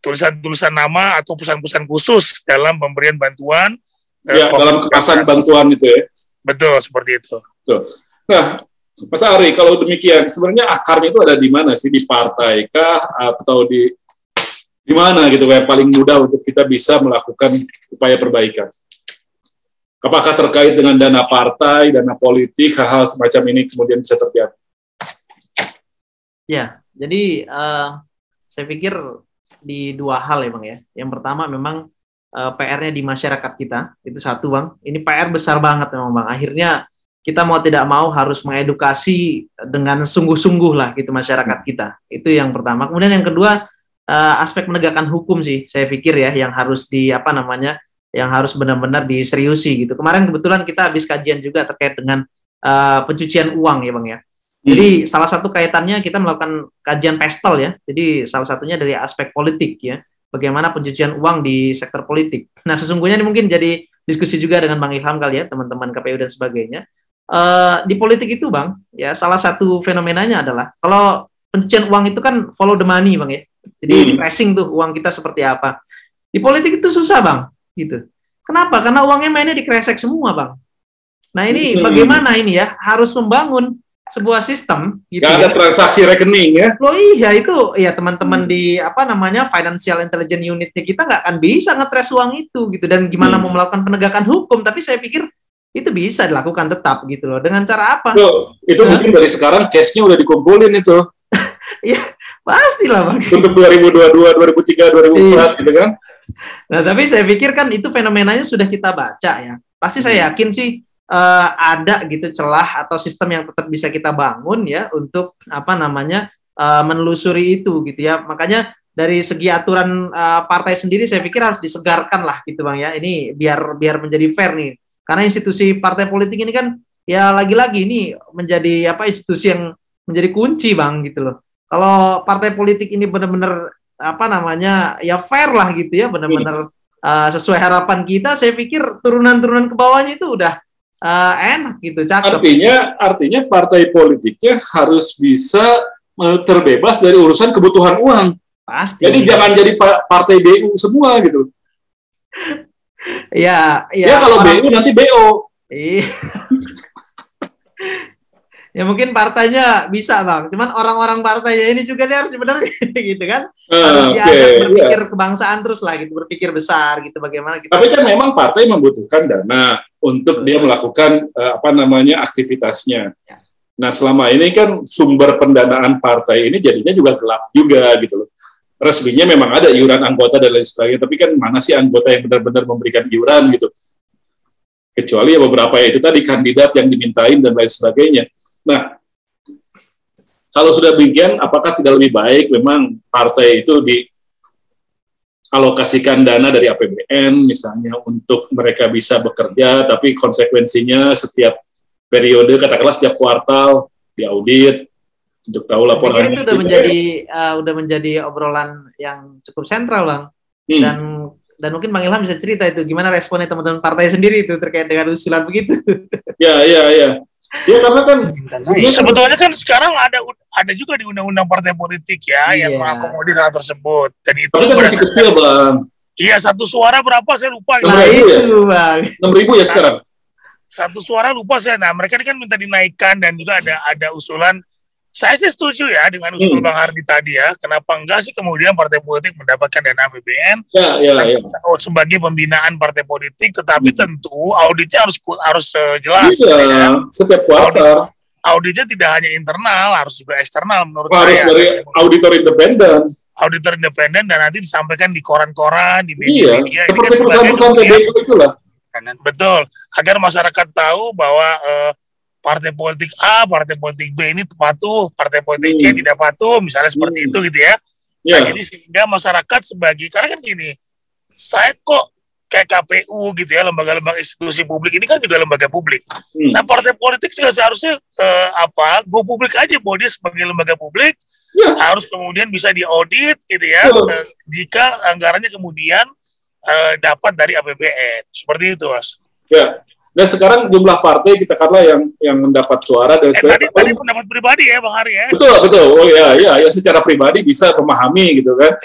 tulisan-tulisan nama atau pesan-pesan khusus dalam pemberian bantuan. Dalam kemasan bantuan itu ya. Betul, seperti itu. Betul. Nah, Mas Ari, kalau demikian, sebenarnya akarnya itu ada di mana sih? Di partai kah atau di mana gitu kayak paling mudah untuk kita bisa melakukan upaya perbaikan? Apakah terkait dengan dana partai, dana politik, hal-hal semacam ini kemudian bisa terjadi? Ya, jadi saya pikir di dua hal ya Bang ya. Yang pertama memang PR-nya di masyarakat kita, itu satu Bang. Ini PR besar banget memang Bang. Akhirnya kita mau tidak mau harus mengedukasi dengan sungguh-sungguh lah gitu masyarakat kita. Itu yang pertama. Kemudian yang kedua, aspek penegakan hukum sih saya pikir ya yang harus yang harus benar-benar diseriusi gitu. Kemarin kebetulan kita habis kajian juga terkait dengan pencucian uang ya Bang ya. Jadi salah satu kaitannya kita melakukan kajian PESTEL ya. Jadi salah satunya dari aspek politik ya. Bagaimana pencucian uang di sektor politik. Nah sesungguhnya ini mungkin jadi diskusi juga dengan Bang Ilham kali ya, teman-teman KPU dan sebagainya. Di politik itu Bang, ya salah satu fenomenanya adalah kalau pencucian uang itu kan follow the money Bang ya. Jadi tracing tuh uang kita seperti apa. Di politik itu susah Bang, gitu. Kenapa? Karena uangnya mainnya dikresek semua Bang. Nah ini bagaimana ini ya, harus membangun sebuah sistem gitu ya. Ada transaksi rekening ya. Loh iya itu ya teman-teman di Financial Intelligence Unit-nya kita nggak akan bisa nge-trace uang itu gitu dan gimana mau melakukan penegakan hukum, tapi saya pikir itu bisa dilakukan tetap gitu loh. Dengan cara apa? Loh, itu mungkin dari sekarang case-nya udah dikumpulin itu. Ya, pastilah Bang. Untuk 2022, 2003, 2004 gitu kan. Nah, tapi saya pikir kan itu fenomenanya sudah kita baca ya. Pasti saya yakin sih ada gitu celah atau sistem yang tetap bisa kita bangun ya untuk menelusuri itu gitu ya. Makanya dari segi aturan partai sendiri saya pikir harus disegarkan lah gitu Bang ya. Ini biar menjadi fair nih. Karena institusi partai politik ini kan ya lagi-lagi ini menjadi institusi yang menjadi kunci Bang gitu loh. Kalau partai politik ini benar-benar ya fair lah gitu ya, benar-benar sesuai harapan kita, saya pikir turunan-turunan ke bawahnya itu udah enak gitu, cakep. Artinya partai politiknya harus bisa terbebas dari urusan kebutuhan uang. Pasti. Jadi jangan jadi partai BU semua gitu. Ya kalau BU nanti BO. Iya. Ya mungkin partainya bisa Bang, cuman orang-orang partainya ini juga dia harus benar gitu kan, harus diajak berpikir kebangsaan terus lah gitu, berpikir besar gitu bagaimana kita. Tapi kan memang partai membutuhkan dana untuk dia melakukan aktivitasnya. Ya. Nah selama ini kan sumber pendanaan partai ini jadinya juga gelap juga gitu loh. Resminya memang ada iuran anggota dan lain sebagainya, tapi kan mana sih anggota yang benar-benar memberikan iuran gitu? Kecuali ya beberapa itu tadi kandidat yang dimintain dan lain sebagainya. Nah, kalau sudah demikian, apakah tidak lebih baik memang partai itu dialokasikan dana dari APBN misalnya untuk mereka bisa bekerja, tapi konsekuensinya setiap periode, katakanlah setiap kuartal diaudit untuk tahu laporan. Itu udah menjadi obrolan yang cukup sentral Bang. Dan mungkin Bang Ilham bisa cerita itu gimana responnya teman-teman partai sendiri itu terkait dengan usulan begitu. Ya. Ya karena kan sebetulnya kan sekarang ada juga di undang-undang partai politik ya yang mengakomodir hal tersebut, dan itu tapi kan masih kecil Bang. Iya, satu suara berapa saya lupa. 6.000 Bang. 6.000 ya sekarang. Satu suara lupa saya. Nah mereka ini kan minta dinaikkan dan juga ada usulan. Saya sih setuju ya dengan usul Bang Hardi tadi ya. Kenapa enggak sih kemudian partai politik mendapatkan dana APBN sebagai pembinaan partai politik, tetapi tentu auditnya harus jelas. Iya, ya. Setiap kuartal. Auditnya tidak hanya internal, harus juga eksternal menurut saya. Harus dari auditor independen. Auditor independen dan nanti disampaikan di koran-koran, di media-media. Iya, seperti perusahaan-perusahaan TBK itulah. Betul, agar masyarakat tahu bahwa partai politik A, partai politik B ini patuh, partai politik C tidak patuh, misalnya seperti itu gitu ya. Nah, jadi sehingga masyarakat karena kan gini, saya kok kayak KPU gitu ya, lembaga-lembaga institusi publik ini kan juga lembaga publik. Nah, partai politik juga seharusnya go publik aja, bahwa dia sebagai lembaga publik harus kemudian bisa diaudit gitu ya, jika anggarannya kemudian dapat dari APBN. Seperti itu, Mas. Ya. Dan sekarang jumlah partai kita katakanlah yang mendapat suara dan tadi pendapat pribadi ya, Bang Hari ya. Betul. Oh ya secara pribadi bisa memahami gitu kan.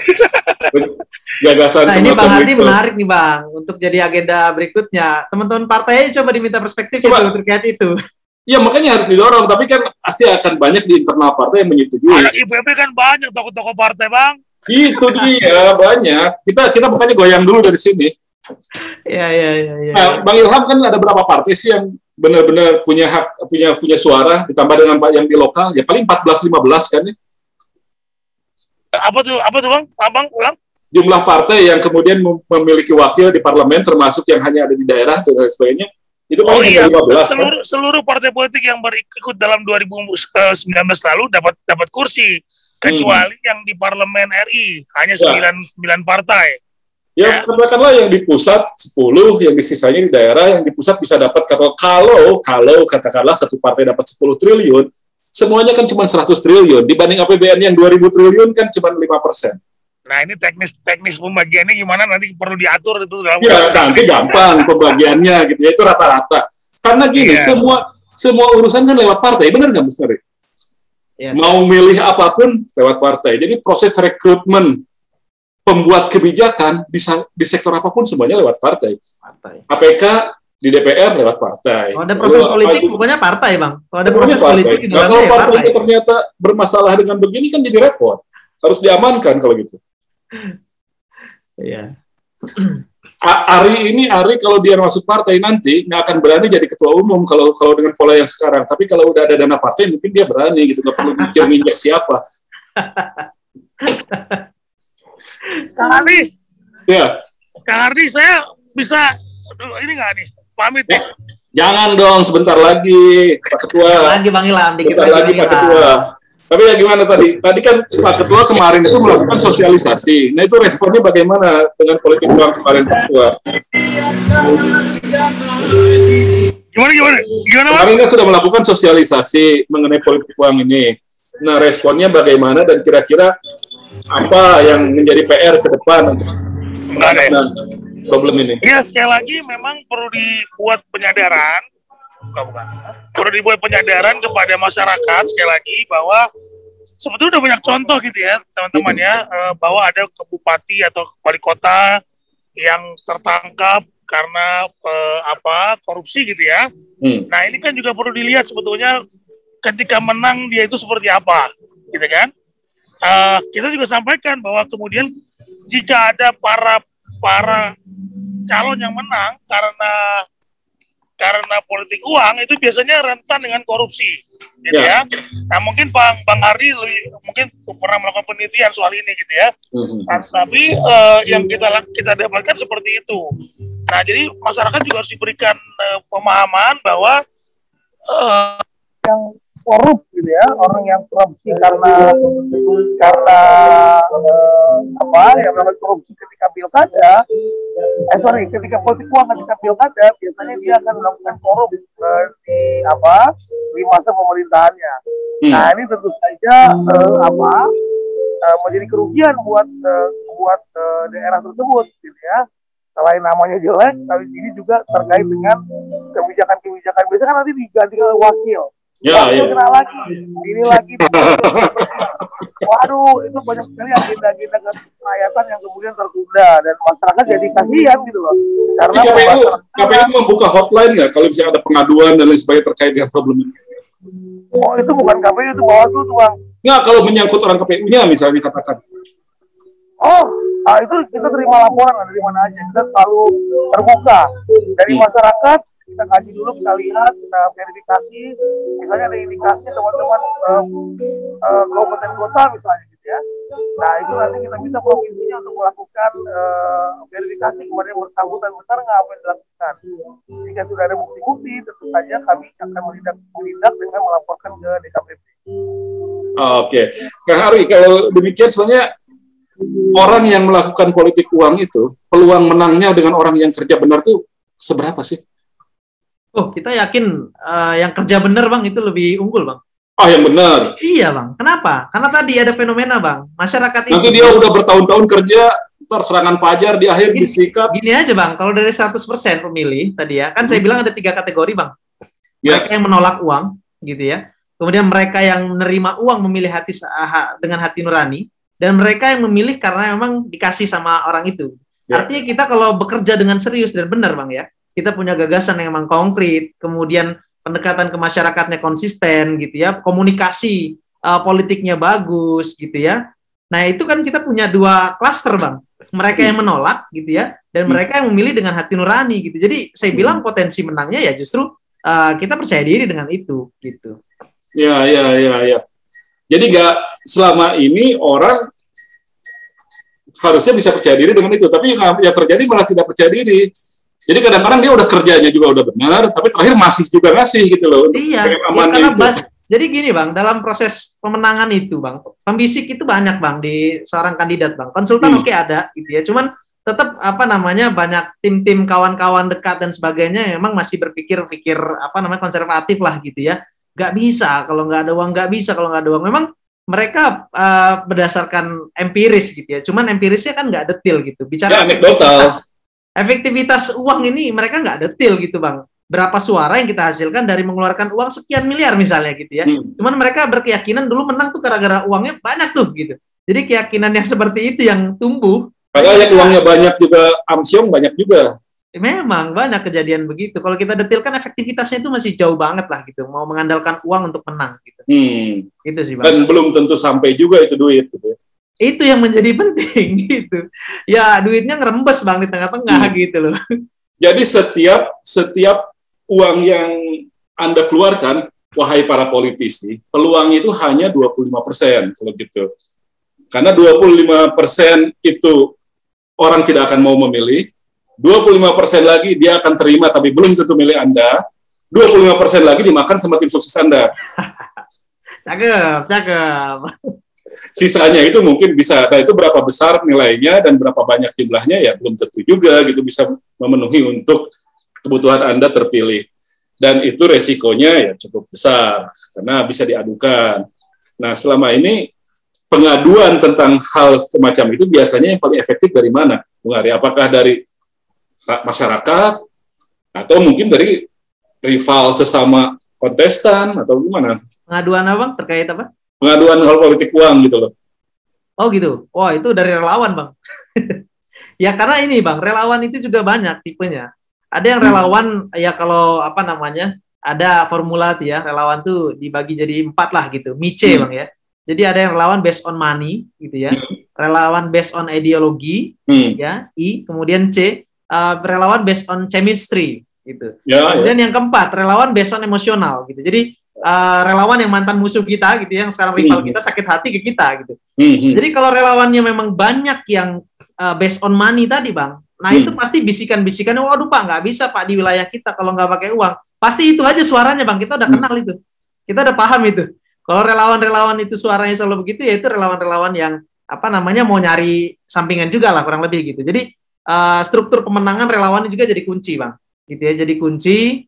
Gagasan ini Bang Hardi menarik nih Bang untuk jadi agenda berikutnya. Teman-teman partai coba diminta perspektif itu terkait itu. Ya makanya harus didorong, tapi kan pasti akan banyak di internal partai yang menyetujui. Anak IPB kan banyak tokoh-tokoh partai, Bang. Itu dia banyak. Kita makanya goyang dulu dari sini. Ya. Nah, Bang Ilham kan ada berapa partai sih yang benar-benar punya hak, punya suara, ditambah dengan yang di lokal, ya paling 14-15 kan ya? Apa tuh Bang? Ulang? Jumlah partai yang kemudian memiliki wakil di parlemen, termasuk yang hanya ada di daerah dan sebagainya, itu paling 15. Seluruh partai politik yang berikut dalam 2019 lalu dapat kursi, kecuali yang di parlemen RI hanya 9 partai. Ya, katakanlah yang di pusat 10, yang di sisanya di daerah, yang di pusat bisa dapat, kalau katakanlah satu partai dapat 10 triliun, semuanya kan cuma 100 triliun, dibanding APBN yang 2000 triliun kan cuma 5%. Nah, ini teknis pembagiannya gimana, nanti perlu diatur itu dalam. Ya, nanti gampang pembagiannya gitu ya, itu rata-rata. Karena gini, semua urusan kan lewat partai, benar nggak Mas Ferry? Yes. Mau milih apapun lewat partai. Jadi proses rekrutmen pembuat kebijakan di sektor apapun semuanya lewat partai. APK di DPR lewat partai. Kalau ada proses politik, pokoknya partai, Bang. Kalau ada proses politik, kalau partai itu ternyata bermasalah dengan begini kan jadi repot. Harus diamankan kalau gitu. Iya. Ari kalau dia masuk partai nanti nggak akan berani jadi ketua umum kalau dengan pola yang sekarang. Tapi kalau udah ada dana partai mungkin dia berani gitu, nggak perlu mikir siapa. Kang Ardi. Ya. Kang Ardi, saya bisa ini nggak nih? Pamit nih. Jangan dong, sebentar lagi Pak Ketua. Lagi Bang Ilham, sebentar lagi Pak Ketua. Tapi ya gimana tadi? Tadi kan Pak Ketua kemarin itu melakukan sosialisasi. Nah itu responnya bagaimana dengan politik uang kemarin Pak Ketua? Gimana? Kemarin kan sudah melakukan sosialisasi mengenai politik uang ini. Nah responnya bagaimana dan kira-kira apa yang menjadi PR ke depan untuk problem ini? Ya sekali lagi memang perlu dibuat penyadaran. Perlu dibuat penyadaran kepada masyarakat sekali lagi bahwa sebetulnya udah banyak contoh gitu ya teman-teman ya, bahwa ada bupati atau wali kota yang tertangkap karena korupsi gitu ya. Nah ini kan juga perlu dilihat sebetulnya ketika menang dia itu seperti apa gitu kan. Kita juga sampaikan bahwa kemudian jika ada para calon yang menang karena politik uang itu biasanya rentan dengan korupsi, gitu ya. Nah mungkin Bang Hari mungkin pernah melakukan penelitian soal ini, gitu ya. Tapi yang kita dapatkan seperti itu. Nah jadi masyarakat juga harus diberikan pemahaman bahwa yang korup, gitu ya, orang yang korupsi karena yang melakukan korupsi ketika pilkada, ketika politik uang ketika pilkada, biasanya dia akan melakukan korup di masa pemerintahannya. Nah ini tentu saja menjadi kerugian buat daerah tersebut, gitu ya. Selain namanya jelek, tapi ini juga terkait dengan kebijakan-kebijakan. Biasanya kan nanti diganti oleh wakil. Kena lagi, ini lagi. Waduh, itu banyak sekali agenda-agenda kerakyatan yang kemudian tertunda dan masyarakat jadi kasihan gitu loh. Karena KPU membuka hotline nggak kalau misalnya ada pengaduan dan lain sebagainya terkait dengan problem ini? Oh, itu bukan KPU, itu Bawaslu tuh Bang. Nggak, kalau menyangkut orang KPU-nya misalnya katakan. Itu kita terima laporan dari mana aja, kita selalu terbuka dari masyarakat. Kita kaji dulu, kita lihat, kita verifikasi, misalnya ada indikasi teman-teman kabupaten kota misalnya gitu ya. Nah itu nanti kita bisa provinsinya untuk melakukan verifikasi kepada yang bersangkutan, benar nggak apa yang dilakukan. Jika sudah ada bukti-bukti, tentu saja kami akan menindak dengan melaporkan ke DKPP. Oke. Kang Hari, kalau demikian sebenarnya orang yang melakukan politik uang itu, peluang menangnya dengan orang yang kerja benar tuh seberapa sih? Oh, kita yakin yang kerja benar, Bang, itu lebih unggul, Bang. Oh, yang benar. Iya, Bang. Kenapa? Karena tadi ada fenomena, Bang. Masyarakat itu... Nanti dia udah bertahun-tahun kerja, ntar serangan fajar, di akhir disikat. Gini aja, Bang. Kalau dari 100% pemilih tadi ya, kan saya bilang ada 3 kategori, Bang. Mereka yang menolak uang, gitu ya. Kemudian mereka yang menerima uang memilih dengan hati nurani, dan mereka yang memilih karena memang dikasih sama orang itu. Artinya kita kalau bekerja dengan serius dan benar, Bang, ya, kita punya gagasan yang memang konkret, kemudian pendekatan ke masyarakatnya konsisten, gitu ya, komunikasi politiknya bagus, gitu ya. Nah, itu kan kita punya 2 klaster, Bang. Mereka yang menolak, gitu ya, dan mereka yang memilih dengan hati nurani, gitu. Jadi saya bilang potensi menangnya ya justru kita percaya diri dengan itu, gitu. Ya. Jadi nggak selama ini orang harusnya bisa percaya diri dengan itu, tapi yang terjadi malah tidak percaya diri. Jadi kadang-kadang dia udah kerjanya juga udah benar, tapi terakhir masih juga ngasih gitu loh. Iya. Karena jadi gini, Bang, dalam proses pemenangan itu, Bang, pembisik itu banyak, Bang, di seorang kandidat, Bang. Konsultan oke ada, gitu ya. Cuman tetap banyak tim-tim kawan-kawan dekat dan sebagainya memang masih berpikir konservatif lah, gitu ya. Nggak bisa kalau nggak ada uang, nggak bisa kalau nggak ada uang. Memang mereka berdasarkan empiris, gitu ya. Cuman empirisnya kan nggak detail gitu. Bicara efektivitas uang ini mereka nggak detail gitu, Bang. Berapa suara yang kita hasilkan dari mengeluarkan uang sekian miliar misalnya, gitu ya. Cuman mereka berkeyakinan dulu menang tuh gara-gara uangnya banyak tuh, gitu. Jadi keyakinan yang seperti itu yang tumbuh. Padahal yang uangnya banyak juga, amsyong banyak juga. Memang banyak kejadian begitu. Kalau kita detailkan efektivitasnya itu masih jauh banget lah, gitu. Mau mengandalkan uang untuk menang, gitu. Gitu sih, Bang. Dan belum tentu sampai juga itu duit, gitu. Itu yang menjadi penting, gitu. Ya, duitnya ngerembes, Bang, di tengah-tengah, gitu loh. Jadi setiap uang yang Anda keluarkan, wahai para politisi, peluangnya itu hanya 25% kalau gitu. Karena 25% itu orang tidak akan mau memilih, 25% lagi dia akan terima tapi belum tentu milih Anda, 25% lagi dimakan sama tim sukses Anda. Cakep. Sisanya itu mungkin bisa, nah itu berapa besar nilainya dan berapa banyak jumlahnya ya belum tentu juga gitu bisa memenuhi untuk kebutuhan Anda terpilih. Dan itu resikonya ya cukup besar karena bisa diadukan. Nah, selama ini pengaduan tentang hal semacam itu biasanya yang paling efektif dari mana, Bung Ari? Apakah dari masyarakat atau mungkin dari rival sesama kontestan atau gimana? Pengaduan apa? Terkait apa? Pengaduan hal politik uang gitu loh. Oh gitu. Wah, itu dari relawan, Bang. Ya karena ini, Bang, relawan itu juga banyak tipenya. Ada yang relawan ya kalau ada formula tuh ya, relawan tuh dibagi jadi 4 lah gitu. MICE, Bang ya. Jadi ada yang relawan based on money gitu ya. Relawan based on ideologi ya, I, kemudian C, relawan based on chemistry gitu. Kemudian yang keempat, relawan based on emosional gitu. Jadi relawan yang mantan musuh kita gitu, yang sekarang rival kita sakit hati ke kita gitu. Jadi kalau relawannya memang banyak yang based on money tadi, Bang, nah itu pasti bisikan-bisikannya, waduh Pak, nggak bisa Pak di wilayah kita kalau nggak pakai uang. Pasti itu aja suaranya, Bang, kita udah kenal itu, kita udah paham itu. Kalau relawan-relawan itu suaranya selalu begitu, ya itu relawan-relawan yang mau nyari sampingan juga lah kurang lebih gitu. Jadi struktur pemenangan relawan juga jadi kunci, Bang, gitu ya. Jadi kunci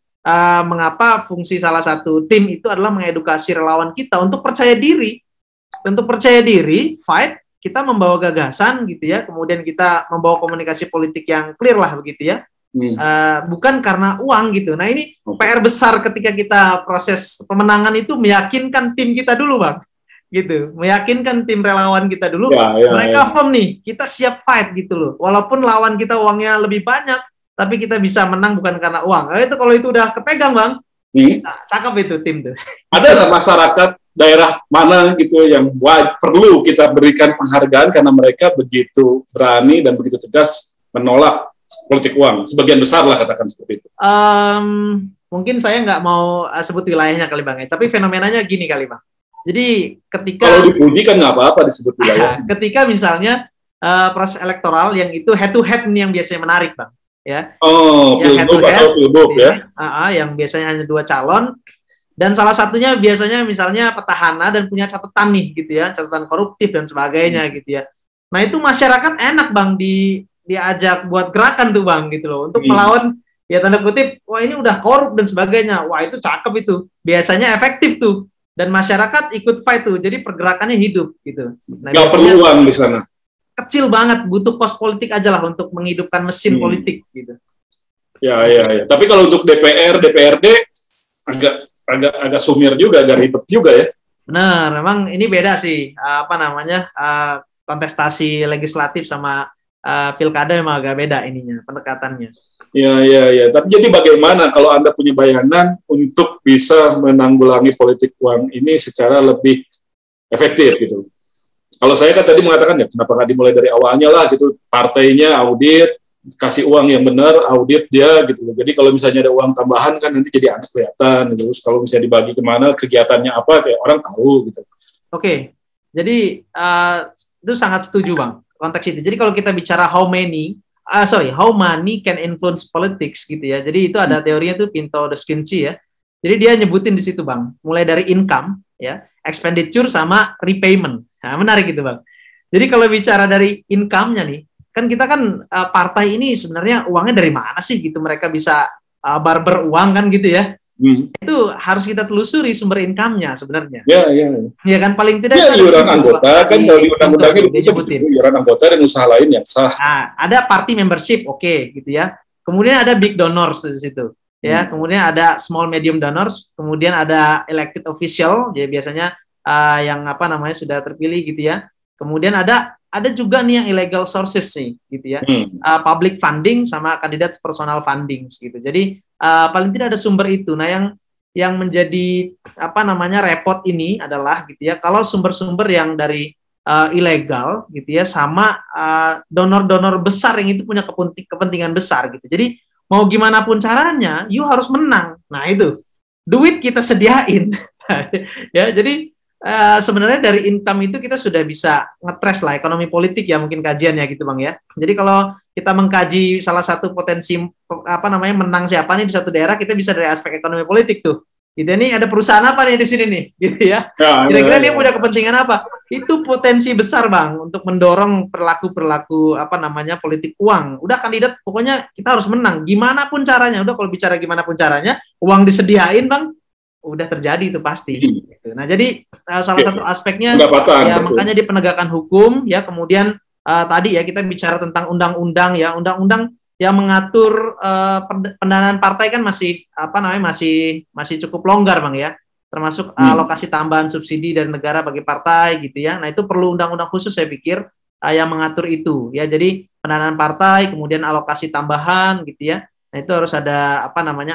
mengapa fungsi salah satu tim itu adalah mengedukasi relawan kita untuk percaya diri, fight, kita membawa gagasan gitu ya, kemudian kita membawa komunikasi politik yang clear lah begitu ya, bukan karena uang gitu. Nah ini PR besar ketika kita proses pemenangan itu meyakinkan tim kita dulu, Bang, gitu, meyakinkan tim relawan kita dulu, mereka firm nih, kita siap fight gitu loh, walaupun lawan kita uangnya lebih banyak, tapi kita bisa menang bukan karena uang. Nah, itu kalau itu udah kepegang, Bang, cakep itu tim tuh. Ada nggak masyarakat daerah mana gitu yang perlu kita berikan penghargaan karena mereka begitu berani dan begitu tegas menolak politik uang? Sebagian besar lah katakan seperti itu. Mungkin saya nggak mau sebut wilayahnya kali, Bang, ya, tapi fenomenanya gini kali, Bang. Jadi ketika kalau dipuji kan nggak apa-apa disebut wilayah. Ketika misalnya proses elektoral yang itu head to head nih yang biasanya menarik, Bang, ya. Pilgub atau pilgub ya. Yang biasanya hanya 2 calon dan salah satunya biasanya misalnya petahana dan punya catatan nih gitu ya, catatan koruptif dan sebagainya gitu ya. Nah itu masyarakat enak Bang diajak buat gerakan tuh Bang gitu loh untuk melawan ya tanda kutip wah ini udah korup dan sebagainya. Wah itu cakep itu. Biasanya efektif tuh dan masyarakat ikut fight tuh. Jadi pergerakannya hidup gitu. Nah, nggak perlu uang di sana. Kecil banget, butuh kos politik aja lah untuk menghidupkan mesin politik gitu. Ya. Tapi kalau untuk DPR, DPRD agak sumir juga, agak ribet juga ya. Benar, memang ini beda sih kontestasi legislatif sama pilkada memang agak beda ininya pendekatannya. Ya. Tapi jadi bagaimana kalau Anda punya bayangan untuk bisa menanggulangi politik uang ini secara lebih efektif gitu? Kalau saya kan tadi mengatakan ya kenapa nggak dimulai dari awalnya lah gitu, partainya audit, kasih uang yang benar, audit dia gitu. Jadi kalau misalnya ada uang tambahan kan nanti jadi aneh kelihatan gitu. Terus kalau misalnya dibagi kemana, kegiatannya apa, kayak orang tahu gitu. Oke, jadi itu sangat setuju Bang konteks itu. Jadi kalau kita bicara how money can influence politics gitu ya. Jadi itu ada teorinya tuh Pinto Deskinci ya. Jadi dia nyebutin di situ Bang, mulai dari income ya, expenditure sama repayment. Nah, menarik gitu Bang. Jadi kalau bicara dari income-nya nih, kan kita kan partai ini sebenarnya uangnya dari mana sih gitu, mereka bisa barber uang kan gitu ya. Itu harus kita telusuri sumber income-nya sebenarnya. Ya kan paling tidak ya, iuran anggota kan kalau di undang-undangnya disebutin iuran anggota dan usaha lain yang sah. Nah, ada party membership, oke, gitu ya. Kemudian ada big donors di situ. Ya, kemudian ada small medium donors, kemudian ada elected official, jadi biasanya yang sudah terpilih gitu ya. Kemudian ada juga nih yang illegal sources sih gitu ya. Public funding sama kandidat personal funding gitu. Jadi paling tidak ada sumber itu. Nah, yang menjadi repot ini adalah gitu ya, kalau sumber-sumber yang dari ilegal gitu ya sama donor-donor besar yang itu punya kepentingan besar gitu. Jadi mau gimana pun caranya, you harus menang. Nah itu, duit kita sediain. Ya, jadi sebenarnya dari income itu kita sudah bisa ngetres lah ekonomi politik ya mungkin kajiannya gitu Bang ya. Jadi kalau kita mengkaji salah satu potensi menang siapa nih di satu daerah, kita bisa dari aspek ekonomi politik tuh. Gitu ini ada perusahaan apa nih di sini nih, gitu ya. Kira-kira dia punya kepentingan apa? Itu potensi besar Bang untuk mendorong perilaku politik uang. Udah kandidat pokoknya kita harus menang gimana pun caranya. Udah kalau bicara gimana pun caranya, uang disediain Bang, udah terjadi itu pasti. Gitu. Nah jadi salah satu aspeknya ya makanya di penegakan hukum ya. Kemudian tadi ya kita bicara tentang undang-undang ya, undang-undang yang mengatur pendanaan partai kan masih masih cukup longgar Bang ya, termasuk alokasi tambahan subsidi dari negara bagi partai gitu ya. Nah itu perlu undang-undang khusus saya pikir yang mengatur itu ya. Jadi pendanaan partai kemudian alokasi tambahan gitu ya. Nah itu harus ada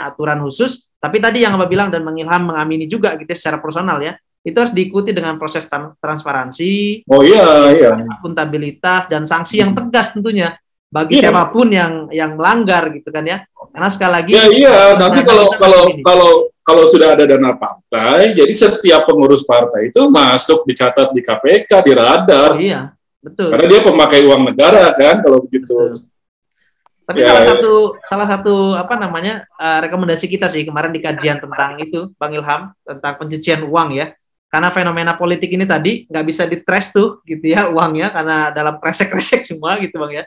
aturan khusus. Tapi tadi yang Abah bilang dan Mengilham mengamini juga gitu secara personal ya, itu harus diikuti dengan proses transparansi, akuntabilitas dan sanksi yang tegas tentunya bagi siapapun yang melanggar gitu kan ya. Karena sekali lagi nanti kalau sudah ada dana partai, jadi setiap pengurus partai itu masuk dicatat di KPK, di radar. Iya, betul. Karena dia pemakai uang negara kan kalau begitu. Betul. Tapi salah satu rekomendasi kita sih kemarin di kajian tentang itu Bang Ilham tentang pencucian uang ya. Karena fenomena politik ini tadi nggak bisa ditrace tuh gitu ya uangnya karena dalam kresek-kresek semua gitu Bang ya.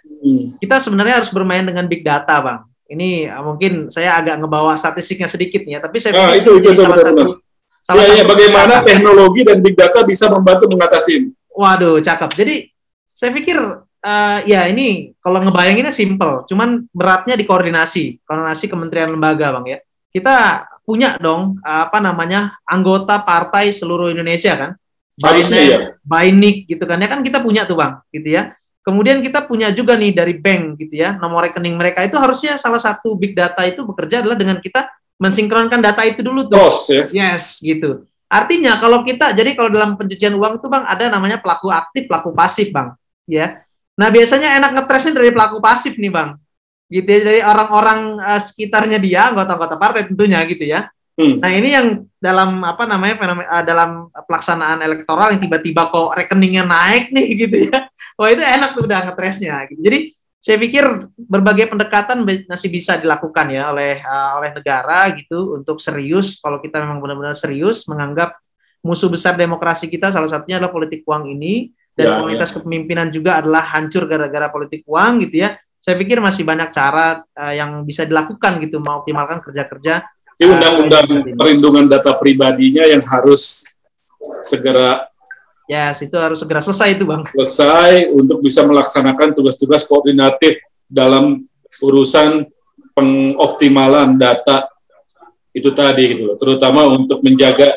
Kita sebenarnya harus bermain dengan big data Bang. Ini mungkin saya agak ngebawa statistiknya sedikit ya, tapi saya pikir itu bagaimana teknologi dan big data bisa membantu mengatasi. Waduh, cakep. Jadi saya pikir ini kalau ngebayanginnya simple, cuman beratnya di koordinasi kementerian lembaga Bang ya. Kita punya dong anggota partai seluruh Indonesia kan, Bainik gitu kan ya, kan kita punya tuh Bang gitu ya. Kemudian kita punya juga nih dari bank gitu ya, nomor rekening mereka itu harusnya salah satu big data itu bekerja adalah dengan kita mensinkronkan data itu dulu tuh. Yes gitu. Artinya kalau dalam pencucian uang itu Bang ada namanya pelaku aktif, pelaku pasif Bang ya. Nah biasanya enak ngetresnya dari pelaku pasif nih Bang. Gitu ya, dari orang-orang sekitarnya dia, anggota-anggota partai tentunya gitu ya. Nah ini yang dalam dalam pelaksanaan elektoral yang tiba-tiba kok rekeningnya naik nih gitu ya. Wah itu enak tuh udah ngetresnya. Gitu. Jadi saya pikir berbagai pendekatan masih bisa dilakukan ya oleh negara gitu untuk serius. Kalau kita memang benar-benar serius menganggap musuh besar demokrasi kita salah satunya adalah politik uang ini. dan kualitas kepemimpinan juga adalah hancur gara-gara politik uang gitu ya. Saya pikir masih banyak cara yang bisa dilakukan gitu mengoptimalkan kerja-kerja. Undang-undang perlindungan data pribadinya yang harus segera itu harus segera selesai itu, Bang. Selesai untuk bisa melaksanakan tugas-tugas koordinatif dalam urusan pengoptimalan data itu tadi gitu loh. Terutama untuk menjaga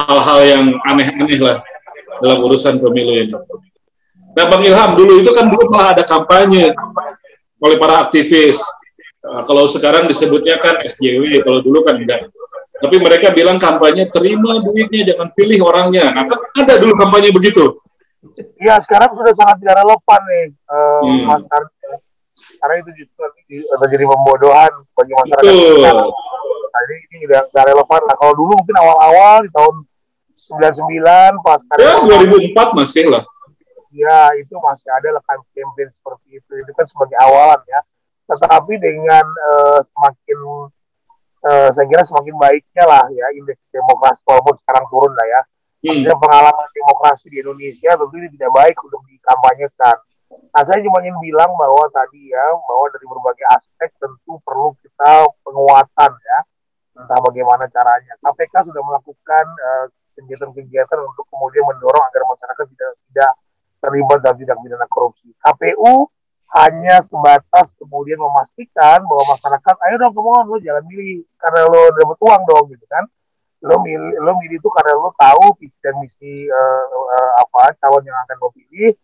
hal-hal yang aneh-aneh lah dalam urusan pemilu ini. Nah, Bang Ilham, dulu itu kan dulu malah ada kampanye oleh para aktivis. Kalau sekarang disebutnya kan SJW, kalau dulu kan enggak. Tapi mereka bilang kampanye terima duitnya, jangan pilih orangnya. Nah, kan ada dulu kampanye begitu. Iya, sekarang sudah sangat tidak relevan nih, Mas Ardi. Karena itu justru terjadi pembodohan bagi masyarakat. Nah, ini tidak relevan lah. Kalau dulu mungkin awal-awal di tahun 99 pas 2004 masih lah. Ya, itu masih ada campaign seperti itu. Itu kan sebagai awalan ya. Tetapi dengan saya kira semakin baiknya lah ya indeks demokrasi, walaupun sekarang turun lah ya. Artinya pengalaman demokrasi di Indonesia tentu ini tidak baik untuk dikampanyekan. Nah, saya cuma ingin bilang bahwa tadi ya, bahwa dari berbagai aspek tentu perlu kita penguatan ya, entah bagaimana caranya. KPK sudah melakukan kegiatan-kegiatan untuk kemudian mendorong agar masyarakat tidak terlibat dalam tindak pidana korupsi. KPU hanya sebatas kemudian memastikan bahwa masyarakat, ayo dong kemohon lo jangan milih karena lo dapat uang dong gitu kan. Lo milih itu karena lo tahu visi dan misi calon yang akan lo pilih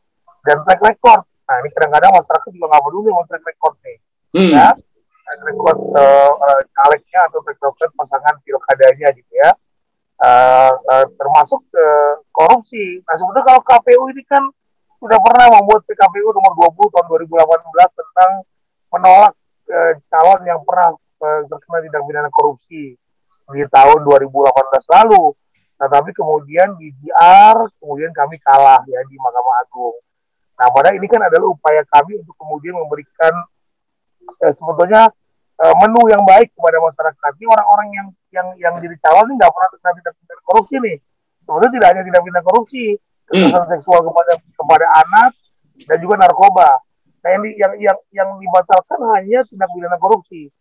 dan track record. Nah, ini kadang-kadang masyarakat juga nggak peduli sama track record nih. Ya, track record calegnya atau track record pasangan pilkadanya gitu ya. Termasuk korupsi. Nah, sebetulnya kalau KPU ini kan sudah pernah membuat PKPU nomor 20 tahun 2018 tentang menolak calon yang pernah terkena tindak pidana korupsi di tahun 2018 lalu. Nah, tapi kemudian di DR, kemudian kami kalah ya di Mahkamah Agung. Nah, padahal ini kan adalah upaya kami untuk kemudian memberikan sebetulnya menu yang baik kepada masyarakat. Ini orang-orang yang jadi calon ini nggak pernah terkena tindak pidana korupsi nih. Sebetulnya tidak hanya tindak pidana korupsi, kekerasan seksual kepada anak dan juga narkoba. Nah, yang dibatalkan hanya tindak pidana korupsi.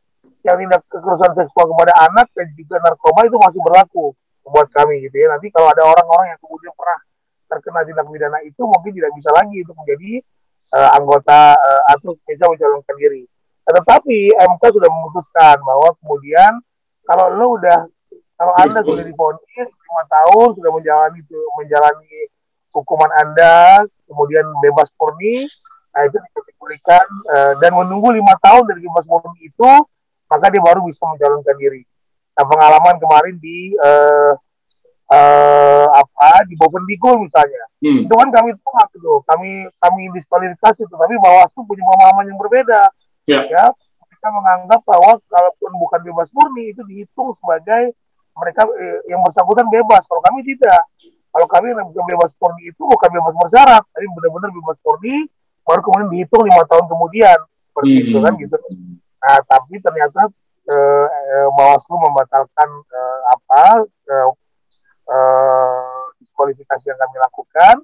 Yang tindak kekerasan seksual kepada anak dan juga narkoba itu masih berlaku buat kami gitu ya. Nanti kalau ada orang-orang yang kemudian pernah terkena tindak pidana itu mungkin tidak bisa lagi untuk menjadi anggota atau bisa mencalonkan diri. Tetapi MK sudah memutuskan bahwa kemudian kalau Anda sudah divonis 5 tahun sudah menjalani hukuman Anda, kemudian bebas murni, nah itu diberikan dan menunggu 5 tahun dari bebas murni itu, maka dia baru bisa mencalonkan diri. Nah, pengalaman kemarin di Bovendigul misalnya, itu kan kami tolak itu, kami diskualifikasi itu, tapi Bawaslu punya pemahaman yang berbeda. Ya, kita menganggap bahwa kalaupun bukan bebas murni itu dihitung sebagai mereka yang bersangkutan bebas. Kalau kami tidak. Kalau kami yang bebas murni itu bukan bebas bersyarat, tapi benar-benar bebas murni, baru kemudian dihitung 5 tahun kemudian, seperti itu kan gitu. Nah, tapi ternyata Bawaslu membatalkan diskualifikasi yang kami lakukan.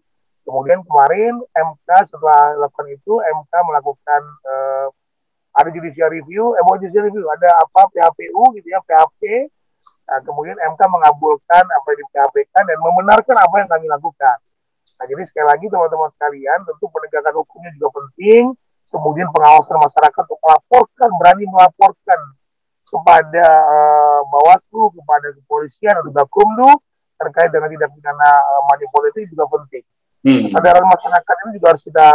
Kemudian kemarin MK setelah lakukan itu, MK melakukan ada judicial review, ada PHPU gitu ya, PHP. Nah, kemudian MK mengabulkan apa yang di PHP-kan dan membenarkan apa yang kami lakukan. Nah, jadi sekali lagi teman-teman sekalian, tentu penegakan hukumnya juga penting, kemudian pengawasan masyarakat untuk berani melaporkan kepada Bawaslu, kepada kepolisian atau Gakumdu terkait dengan tindak pidana money politik juga penting. Kesadaran masyarakat ini juga harus kita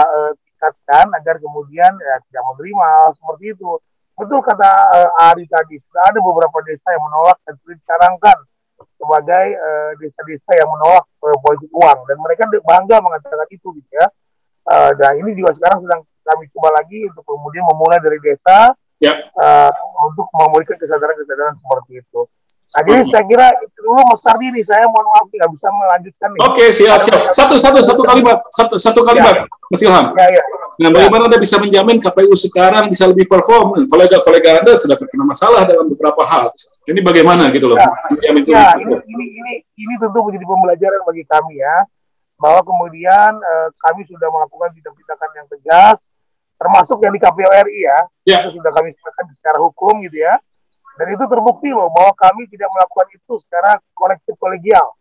tingkatkan agar kemudian tidak menerima seperti itu. Betul kata Ari tadi, sudah ada beberapa desa yang menolak dan sudah dicanangkan sebagai desa-desa yang menolak politik uang, dan mereka bangga mengatakan itu gitu ya. Dan ini juga sekarang sedang kami coba lagi untuk kemudian memulai dari desa untuk memberikan kesadaran-kesadaran seperti itu. Nah, jadi saya kira itu dulu Mas Ardi nih, saya mohon maaf nggak bisa melanjutkan nih. Oke, siap. Satu kalimat, Mas Ilham. Ya. Nah, bagaimana Anda bisa menjamin KPU sekarang bisa lebih perform? Kolega-kolega Anda sudah terkena masalah dalam beberapa hal. Ini bagaimana gitu loh? Ini tentu menjadi pembelajaran bagi kami ya. bahwa kemudian kami sudah melakukan tindakan yang tegas, termasuk yang di KPU RI ya, itu sudah kami sampaikan secara hukum gitu ya, dan itu terbukti loh bahwa kami tidak melakukan itu secara kolektif kolegial,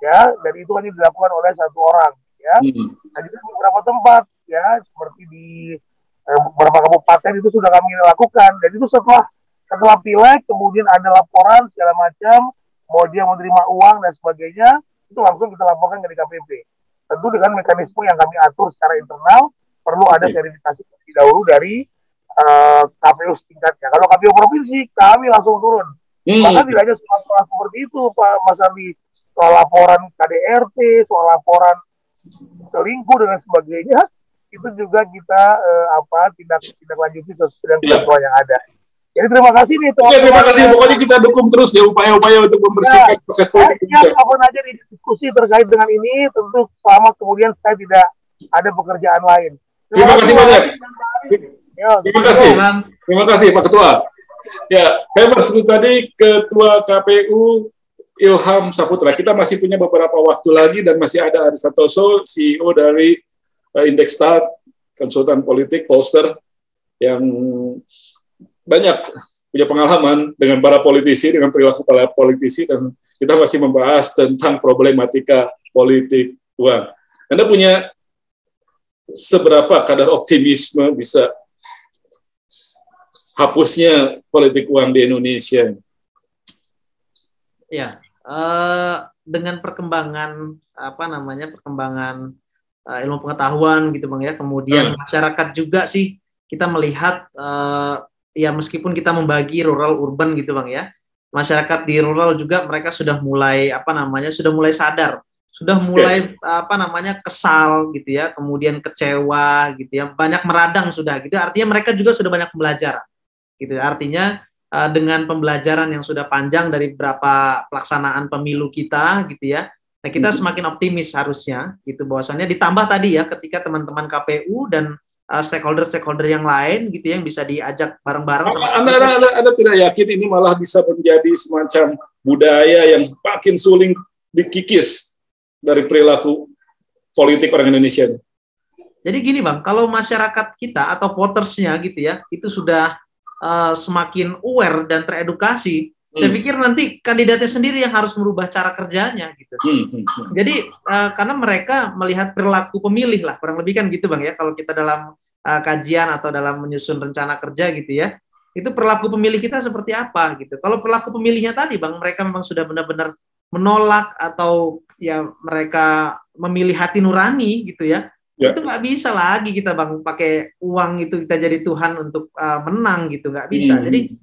ya, dan itu hanya dilakukan oleh satu orang, ya. Nah, di beberapa tempat ya, seperti di beberapa kabupaten itu sudah kami lakukan, dan itu setelah pileg kemudian ada laporan segala macam, mau dia menerima uang dan sebagainya, itu langsung kita laporkan ke DKPP. Tentu dengan mekanisme yang kami atur secara internal, perlu ada verifikasi terlebih dahulu dari KPU setingkatnya. Kalau KPU provinsi, kami langsung turun. Bahkan tidak hanya soal seperti itu, Pak Mas Andi, soal laporan KDRT, soal laporan selingkuh dan sebagainya, itu juga kita tindak lanjuti sesuai dengan ketentuan yang ada. Jadi terima kasih nih teman-teman. Terima kasih. Pokoknya kita dukung terus ya upaya-upaya untuk membersihkan proses politik kita. Apapun aja di diskusi terkait dengan ini, tentu selama kemudian saya tidak ada pekerjaan lain. Terima kasih banyak. Terima kasih Pak Ketua. Ya, Famers itu tadi Ketua KPU Ilham Saputra. Kita masih punya beberapa waktu lagi dan masih ada Ari Santoso, CEO dari Indexstat, konsultan politik, pollster yang banyak punya pengalaman dengan para politisi, dengan perilaku para politisi, dan kita masih membahas tentang problematika politik uang. Anda punya seberapa kadar optimisme bisa hapusnya politik uang di Indonesia? Ya, dengan perkembangan perkembangan ilmu pengetahuan gitu Bang ya, kemudian masyarakat juga sih kita melihat ya meskipun kita membagi rural urban gitu Bang ya, masyarakat di rural juga mereka sudah mulai sudah mulai sadar, sudah mulai kesal gitu ya, kemudian kecewa gitu ya, banyak meradang sudah gitu. Artinya mereka juga sudah banyak belajar gitu. Artinya dengan pembelajaran yang sudah panjang dari beberapa pelaksanaan pemilu kita gitu ya, nah kita semakin optimis harusnya gitu, bahwasannya ditambah tadi ya ketika teman-teman KPU dan stakeholder yang lain gitu yang bisa diajak bareng-bareng. Anda tidak yakin ini malah bisa menjadi semacam budaya yang makin suling dikikis dari perilaku politik orang Indonesia? Jadi gini Bang, kalau masyarakat kita atau votersnya gitu ya, itu sudah semakin aware dan teredukasi, saya pikir nanti kandidatnya sendiri yang harus merubah cara kerjanya gitu. Jadi karena mereka melihat perilaku pemilih lah, kurang lebih kan gitu Bang ya, kalau kita dalam kajian atau dalam menyusun rencana kerja gitu ya, itu perilaku pemilih kita seperti apa gitu. Kalau perilaku pemilihnya tadi Bang, mereka memang sudah benar-benar menolak atau ya mereka memilih hati nurani gitu ya, itu nggak bisa lagi kita Bang pakai uang itu kita jadi Tuhan untuk menang gitu, nggak bisa. Jadi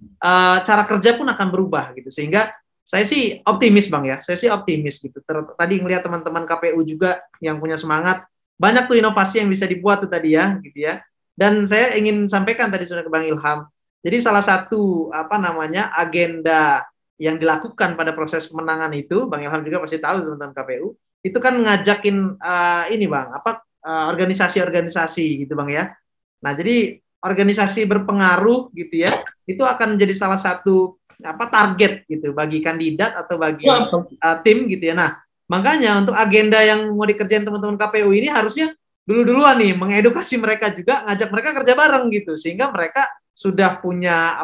cara kerja pun akan berubah gitu, sehingga saya sih optimis Bang ya, saya sih optimis gitu. Tadi ngelihat teman-teman KPU juga yang punya semangat, banyak tuh inovasi yang bisa dibuat tuh tadi ya gitu ya. Dan saya ingin sampaikan tadi sudah ke Bang Ilham, jadi salah satu agenda yang dilakukan pada proses kemenangan itu, Bang Ilham juga pasti tahu teman-teman KPU, itu kan ngajakin ini Bang, organisasi-organisasi gitu Bang ya. Nah, jadi organisasi berpengaruh gitu ya, itu akan menjadi salah satu target gitu bagi kandidat atau bagi tim gitu ya. Nah, makanya untuk agenda yang mau dikerjain teman-teman KPU ini harusnya duluan nih mengedukasi mereka juga, ngajak mereka kerja bareng gitu, sehingga mereka sudah punya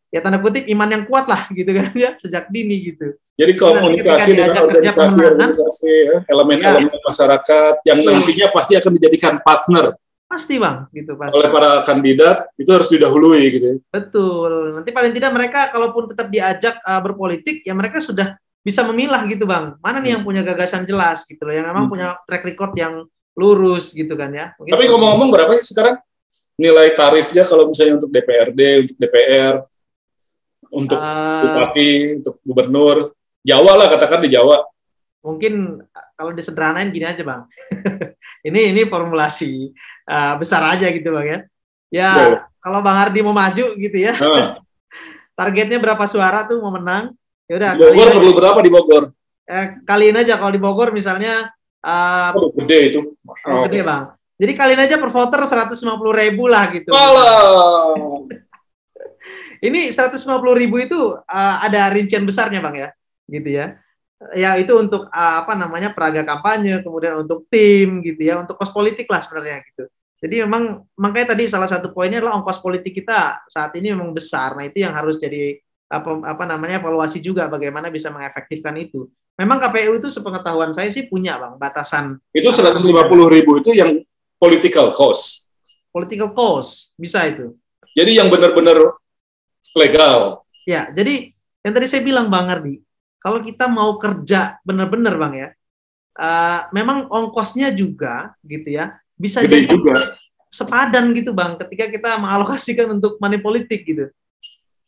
ya tanda kutip iman yang kuat lah gitu kan ya, sejak dini gitu. Jadi komunikasi dengan organisasi ya, elemen-elemen masyarakat yang nantinya pasti akan dijadikan partner. Pasti Bang, gitu pasti. Oleh para kandidat itu harus didahului gitu. Betul. Nanti paling tidak mereka kalaupun tetap diajak berpolitik, ya mereka sudah bisa memilah gitu Bang. Mana nih yang punya gagasan jelas gitu loh, yang memang punya track record yang lurus gitu kan ya. Mungkin tapi ngomong-ngomong berapa sih sekarang nilai tarifnya kalau misalnya untuk DPRD, untuk DPR, untuk bupati, untuk gubernur, Jawa lah katakan di Jawa. Mungkin kalau disederhanain gini aja Bang. ini formulasi besar aja gitu Bang ya. Ya kalau Bang Hardi mau maju gitu ya. Targetnya berapa suara tuh mau menang? Ya udah. Bogor perlu berapa di Bogor? Kaliin aja kalau di Bogor misalnya. Gede itu. Gede Bang. Jadi kaliin aja per voter 150.000 lah gitu. Ini 150.000 itu ada rincian besarnya Bang ya, gitu ya. ya itu untuk apa namanya peraga kampanye, kemudian untuk tim gitu ya, untuk kos politik lah sebenarnya gitu. Jadi memang makanya tadi salah satu poinnya adalah ongkos politik kita saat ini memang besar. Nah itu yang harus jadi apa namanya evaluasi juga bagaimana bisa mengefektifkan itu. Memang KPU itu sepengetahuan saya sih punya bang batasan. Itu 150.000 itu yang political cost. Political cost bisa itu. Jadi yang benar-benar legal. Ya, jadi yang tadi saya bilang Bang Ardi, kalau kita mau kerja benar-benar Bang ya, memang ongkosnya juga gitu ya, bisa Gede jadi juga. sepadan gitu Bang, ketika kita mengalokasikan untuk money politik gitu.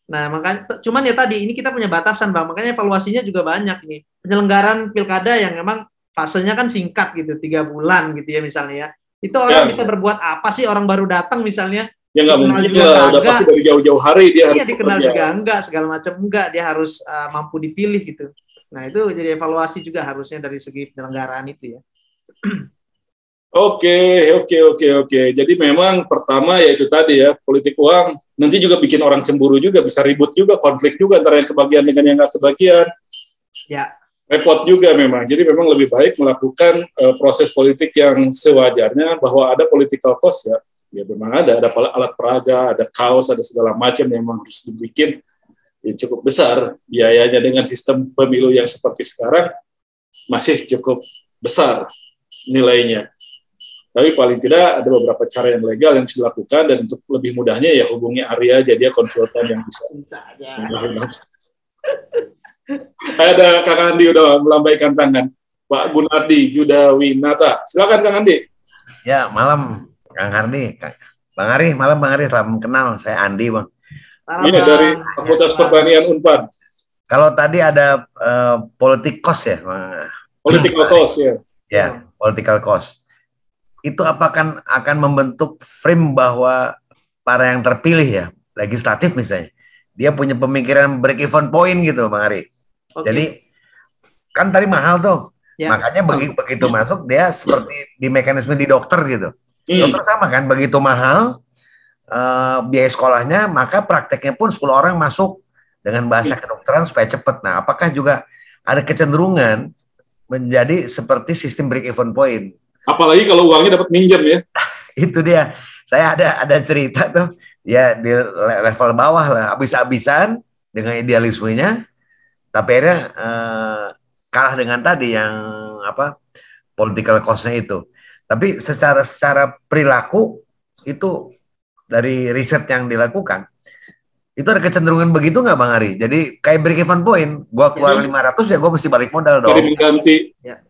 Nah, makanya cuman ya tadi ini kita punya batasan Bang, makanya evaluasinya juga banyak nih. Penyelenggaraan pilkada yang memang fasenya kan singkat gitu, 3 bulan gitu ya misalnya ya. Itu orang bisa berbuat apa sih orang baru datang misalnya? Ya nggak mungkin ya, udah pasti dari jauh-jauh hari dia harus dikenal juga enggak, segala macam enggak, dia harus mampu dipilih gitu. Nah itu jadi evaluasi juga harusnya dari segi penyelenggaraan itu ya. Oke. Jadi memang pertama yaitu tadi ya, politik uang, nanti juga bikin orang cemburu juga, bisa ribut juga, konflik juga antara yang kebagian dengan yang nggak kebagian. Ya. Repot juga memang. Jadi memang lebih baik melakukan proses politik yang sewajarnya, bahwa ada political cost ya. Ya memang ada alat peraga, ada kaos, ada segala macam yang memang harus dibikin, ya cukup besar biayanya. Dengan sistem pemilu yang seperti sekarang masih cukup besar nilainya. Tapi paling tidak ada beberapa cara yang legal yang bisa dilakukan, dan untuk lebih mudahnya ya hubungi Arya aja, dia konsultan yang bisa. Ada Kang Andi udah melambaikan tangan. Pak Gunardi Judawinata, silakan Kang Andi. Ya, malam Kang Hardi, Bang Ari, malam Bang Ari, salam kenal, saya Andi Bang. Ini dari Fakultas Pertanian Unpad. Kalau tadi ada politik cost ya, political cost ya. Ya, political cost. Itu apakah akan membentuk frame bahwa para yang terpilih ya, legislatif misalnya, dia punya pemikiran break even point gitu Bang Ari. Jadi kan tadi mahal tuh, makanya begitu masuk dia seperti di mekanisme di dokter gitu. Dokter sama kan, begitu mahal biaya sekolahnya, maka prakteknya pun 10 orang masuk dengan bahasa kedokteran supaya cepat. Nah, apakah juga ada kecenderungan menjadi seperti sistem break even point? Apalagi kalau uangnya dapat minjem ya. Itu dia. Saya ada cerita tuh, ya di level bawah lah, habis-habisan dengan idealismenya, tapi akhirnya kalah dengan tadi yang political cost-nya itu. Tapi secara perilaku itu dari riset yang dilakukan itu ada kecenderungan begitu nggak Bang Ari? Jadi kayak break even point, gua keluar 500 ya gua mesti balik modal dong. Jadi mengganti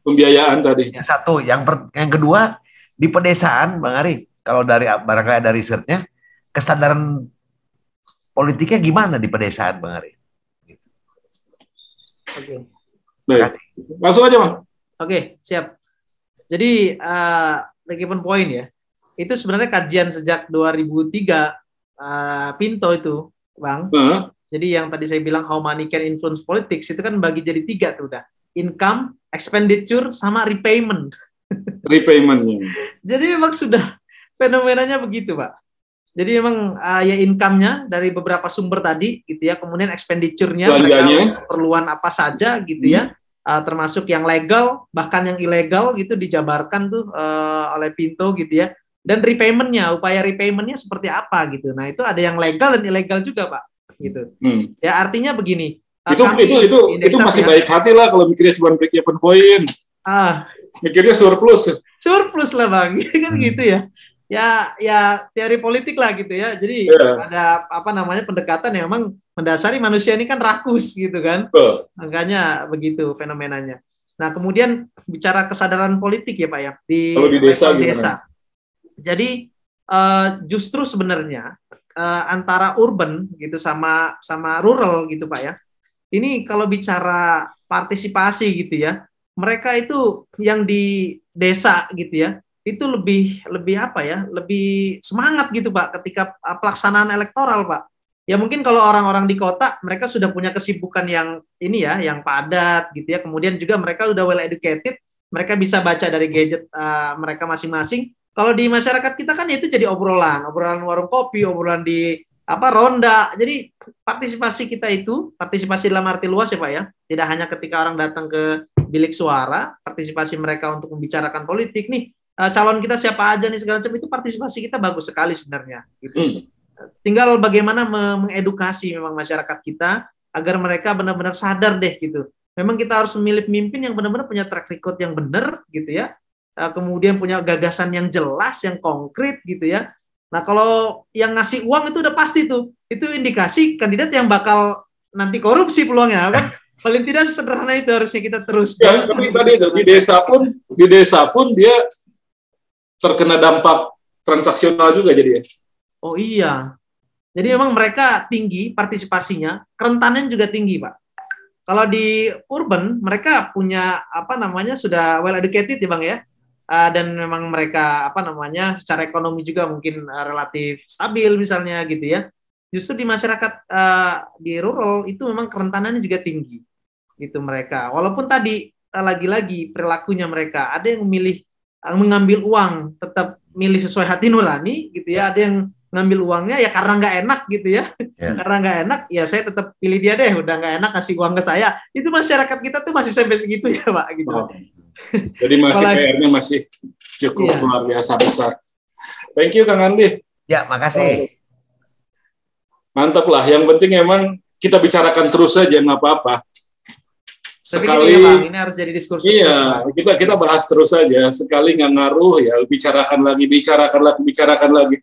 pembiayaan tadi. Satu, yang kedua di pedesaan Bang Ari, kalau dari barangkali ada risetnya, kesadaran politiknya gimana di pedesaan Bang Ari? Oke. Baik. Langsung aja Bang. Oke, siap. Jadi break even point ya, itu sebenarnya kajian sejak 2003 Pinto itu, Bang. Jadi yang tadi saya bilang how money can influence politics itu kan bagi jadi 3 tuh udah. Income, expenditure, sama repayment. Repaymentnya. Jadi memang sudah fenomenanya begitu, Pak. Jadi memang ya income-nya dari beberapa sumber tadi gitu ya, kemudian expenditure-nya mereka keperluan apa saja gitu ya. Termasuk yang legal, bahkan yang ilegal gitu dijabarkan tuh oleh Pinto gitu ya. Dan repayment-nya, upaya repayment-nya seperti apa gitu. Nah itu ada yang legal dan ilegal juga Pak. Gitu. Ya artinya begini. Itu masih baik hati lah kalau mikirnya cuma break even point. Mikirnya surplus. Surplus lah Bang, kan gitu ya. Ya teori politik lah gitu ya. Jadi ada pendekatan yang memang mendasari manusia ini kan rakus gitu kan. Makanya begitu fenomenanya. Nah, kemudian bicara kesadaran politik ya Pak ya di desa. Jadi justru sebenarnya antara urban gitu sama rural gitu Pak ya. Ini kalau bicara partisipasi gitu ya. Mereka itu yang di desa gitu ya. Itu lebih semangat gitu Pak ketika pelaksanaan elektoral Pak. Ya mungkin kalau orang-orang di kota mereka sudah punya kesibukan yang ini ya, yang padat gitu ya. Kemudian juga mereka udah well educated, mereka bisa baca dari gadget mereka masing-masing. Kalau di masyarakat kita kan itu jadi obrolan warung kopi, obrolan di ronda. Jadi partisipasi kita itu, partisipasi dalam arti luas ya Pak ya, tidak hanya ketika orang datang ke bilik suara, partisipasi mereka untuk membicarakan politik nih, calon kita siapa aja nih segala macam, itu partisipasi kita bagus sekali sebenarnya. Gitu. Tinggal bagaimana mengedukasi memang masyarakat kita agar mereka benar-benar sadar deh gitu. Memang kita harus memilih pemimpin yang benar-benar punya track record yang benar gitu ya, kemudian punya gagasan yang jelas, yang konkret gitu ya. Nah kalau yang ngasih uang itu udah pasti tuh, itu indikasi kandidat yang bakal nanti korupsi peluangnya kan. Paling tidak sesederhana itu harusnya kita terus. Ya, tapi tadi itu di desa pun dia terkena dampak transaksional juga jadi. Oh iya. Jadi memang mereka tinggi partisipasinya, kerentanan juga tinggi Pak. Kalau di urban mereka punya sudah well educated ya Bang ya. Dan memang mereka secara ekonomi juga mungkin relatif stabil misalnya gitu ya. Justru di masyarakat di rural itu memang kerentanannya juga tinggi gitu mereka. Walaupun tadi lagi-lagi perilakunya mereka ada yang mengambil uang tetap milih sesuai hati nurani gitu ya. Ada yang ngambil uangnya ya karena nggak enak gitu ya. Karena nggak enak ya saya tetap pilih dia deh, udah nggak enak kasih uang ke saya. Itu masyarakat kita tuh masih sampai segitu ya Pak gitu. Jadi masih PR-nya masih cukup luar biasa besar. Thank you Kang Andi. Ya, makasih. Mantap lah. Yang penting emang kita bicarakan terus saja, nggak apa-apa. Sekali ya, Bang, ini harus jadi diskursus. Iya, kita bahas terus saja. Sekali nggak ngaruh ya bicarakan lagi.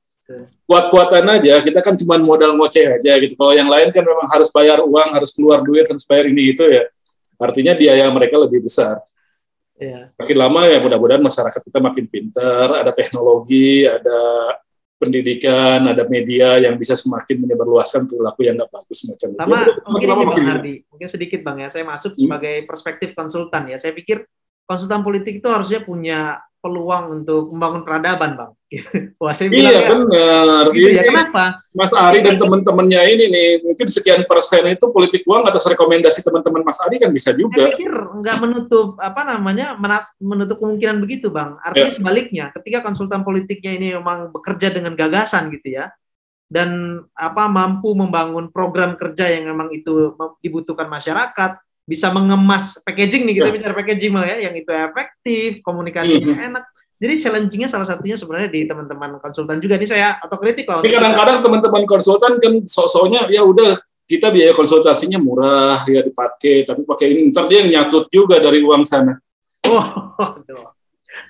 Kuat-kuatan aja. Kita kan cuma modal ngoceh aja gitu. Kalau yang lain kan memang harus bayar uang, harus keluar duit, harus bayar ini itu ya. Artinya biaya mereka lebih besar. Ya. Makin lama ya mudah-mudahan masyarakat kita makin pintar, ada teknologi, ada pendidikan, ada media yang bisa semakin menyebarluaskan perilaku yang nggak bagus macam itu. Mungkin sedikit Bang ya, saya masuk sebagai perspektif konsultan ya. Saya pikir konsultan politik itu harusnya punya peluang untuk membangun peradaban Bang. Wah, saya bilang iya benar. Gitu ya. Kenapa? Mas Ari dan teman-temannya ini nih, mungkin sekian persen itu politik uang atas rekomendasi teman-teman Mas Ari kan bisa juga. Saya pikir nggak menutup menutup kemungkinan begitu Bang. Artinya sebaliknya, ketika konsultan politiknya ini memang bekerja dengan gagasan gitu ya, dan mampu membangun program kerja yang memang itu dibutuhkan masyarakat, bisa mengemas packaging nih, kita bicara packaging ya, yang itu efektif, komunikasinya enak. Jadi challenge-nya salah satunya sebenarnya di teman-teman konsultan juga nih, saya otokritik lah. Tapi kadang-kadang teman-teman konsultan kan sok-soknya ya udah kita biaya konsultasinya murah ya dipakai, tapi pakai ini ntar dia nyatut juga dari uang sana.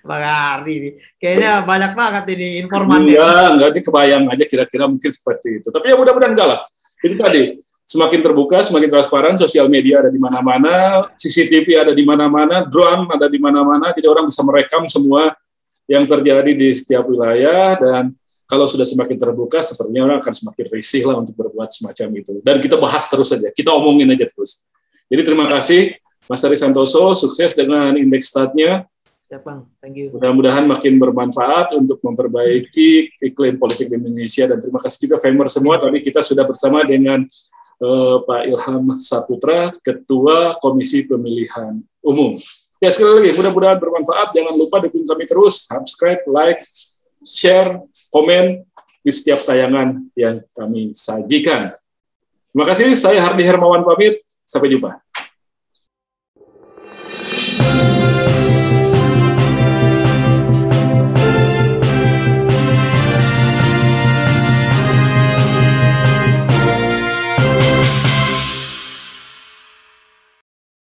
Bang Ari nih, kayaknya banyak banget ini informannya. Enggak, ini kebayang aja kira-kira mungkin seperti itu. Tapi ya mudah-mudahan enggak lah. Itu tadi. Semakin terbuka, semakin transparan, sosial media ada di mana-mana, CCTV ada di mana-mana, drone ada di mana-mana, jadi orang bisa merekam semua yang terjadi di setiap wilayah, dan kalau sudah semakin terbuka, sepertinya orang akan semakin risih lah untuk berbuat semacam itu. Dan kita bahas terus saja, kita omongin aja terus. Jadi terima kasih, Mas Ari Santoso, sukses dengan indeks statnya. Ya, Bang. Thank you. Mudah-mudahan makin bermanfaat untuk memperbaiki iklim politik di Indonesia, dan terima kasih juga Famer semua. Tadi kita sudah bersama dengan Pak Ilham Saputra, Ketua Komisi Pemilihan Umum. Ya, sekali lagi, mudah-mudahan bermanfaat. Jangan lupa dukung kami terus, subscribe, like, share, komen di setiap tayangan yang kami sajikan. Terima kasih, saya Hardi Hermawan pamit. Sampai jumpa.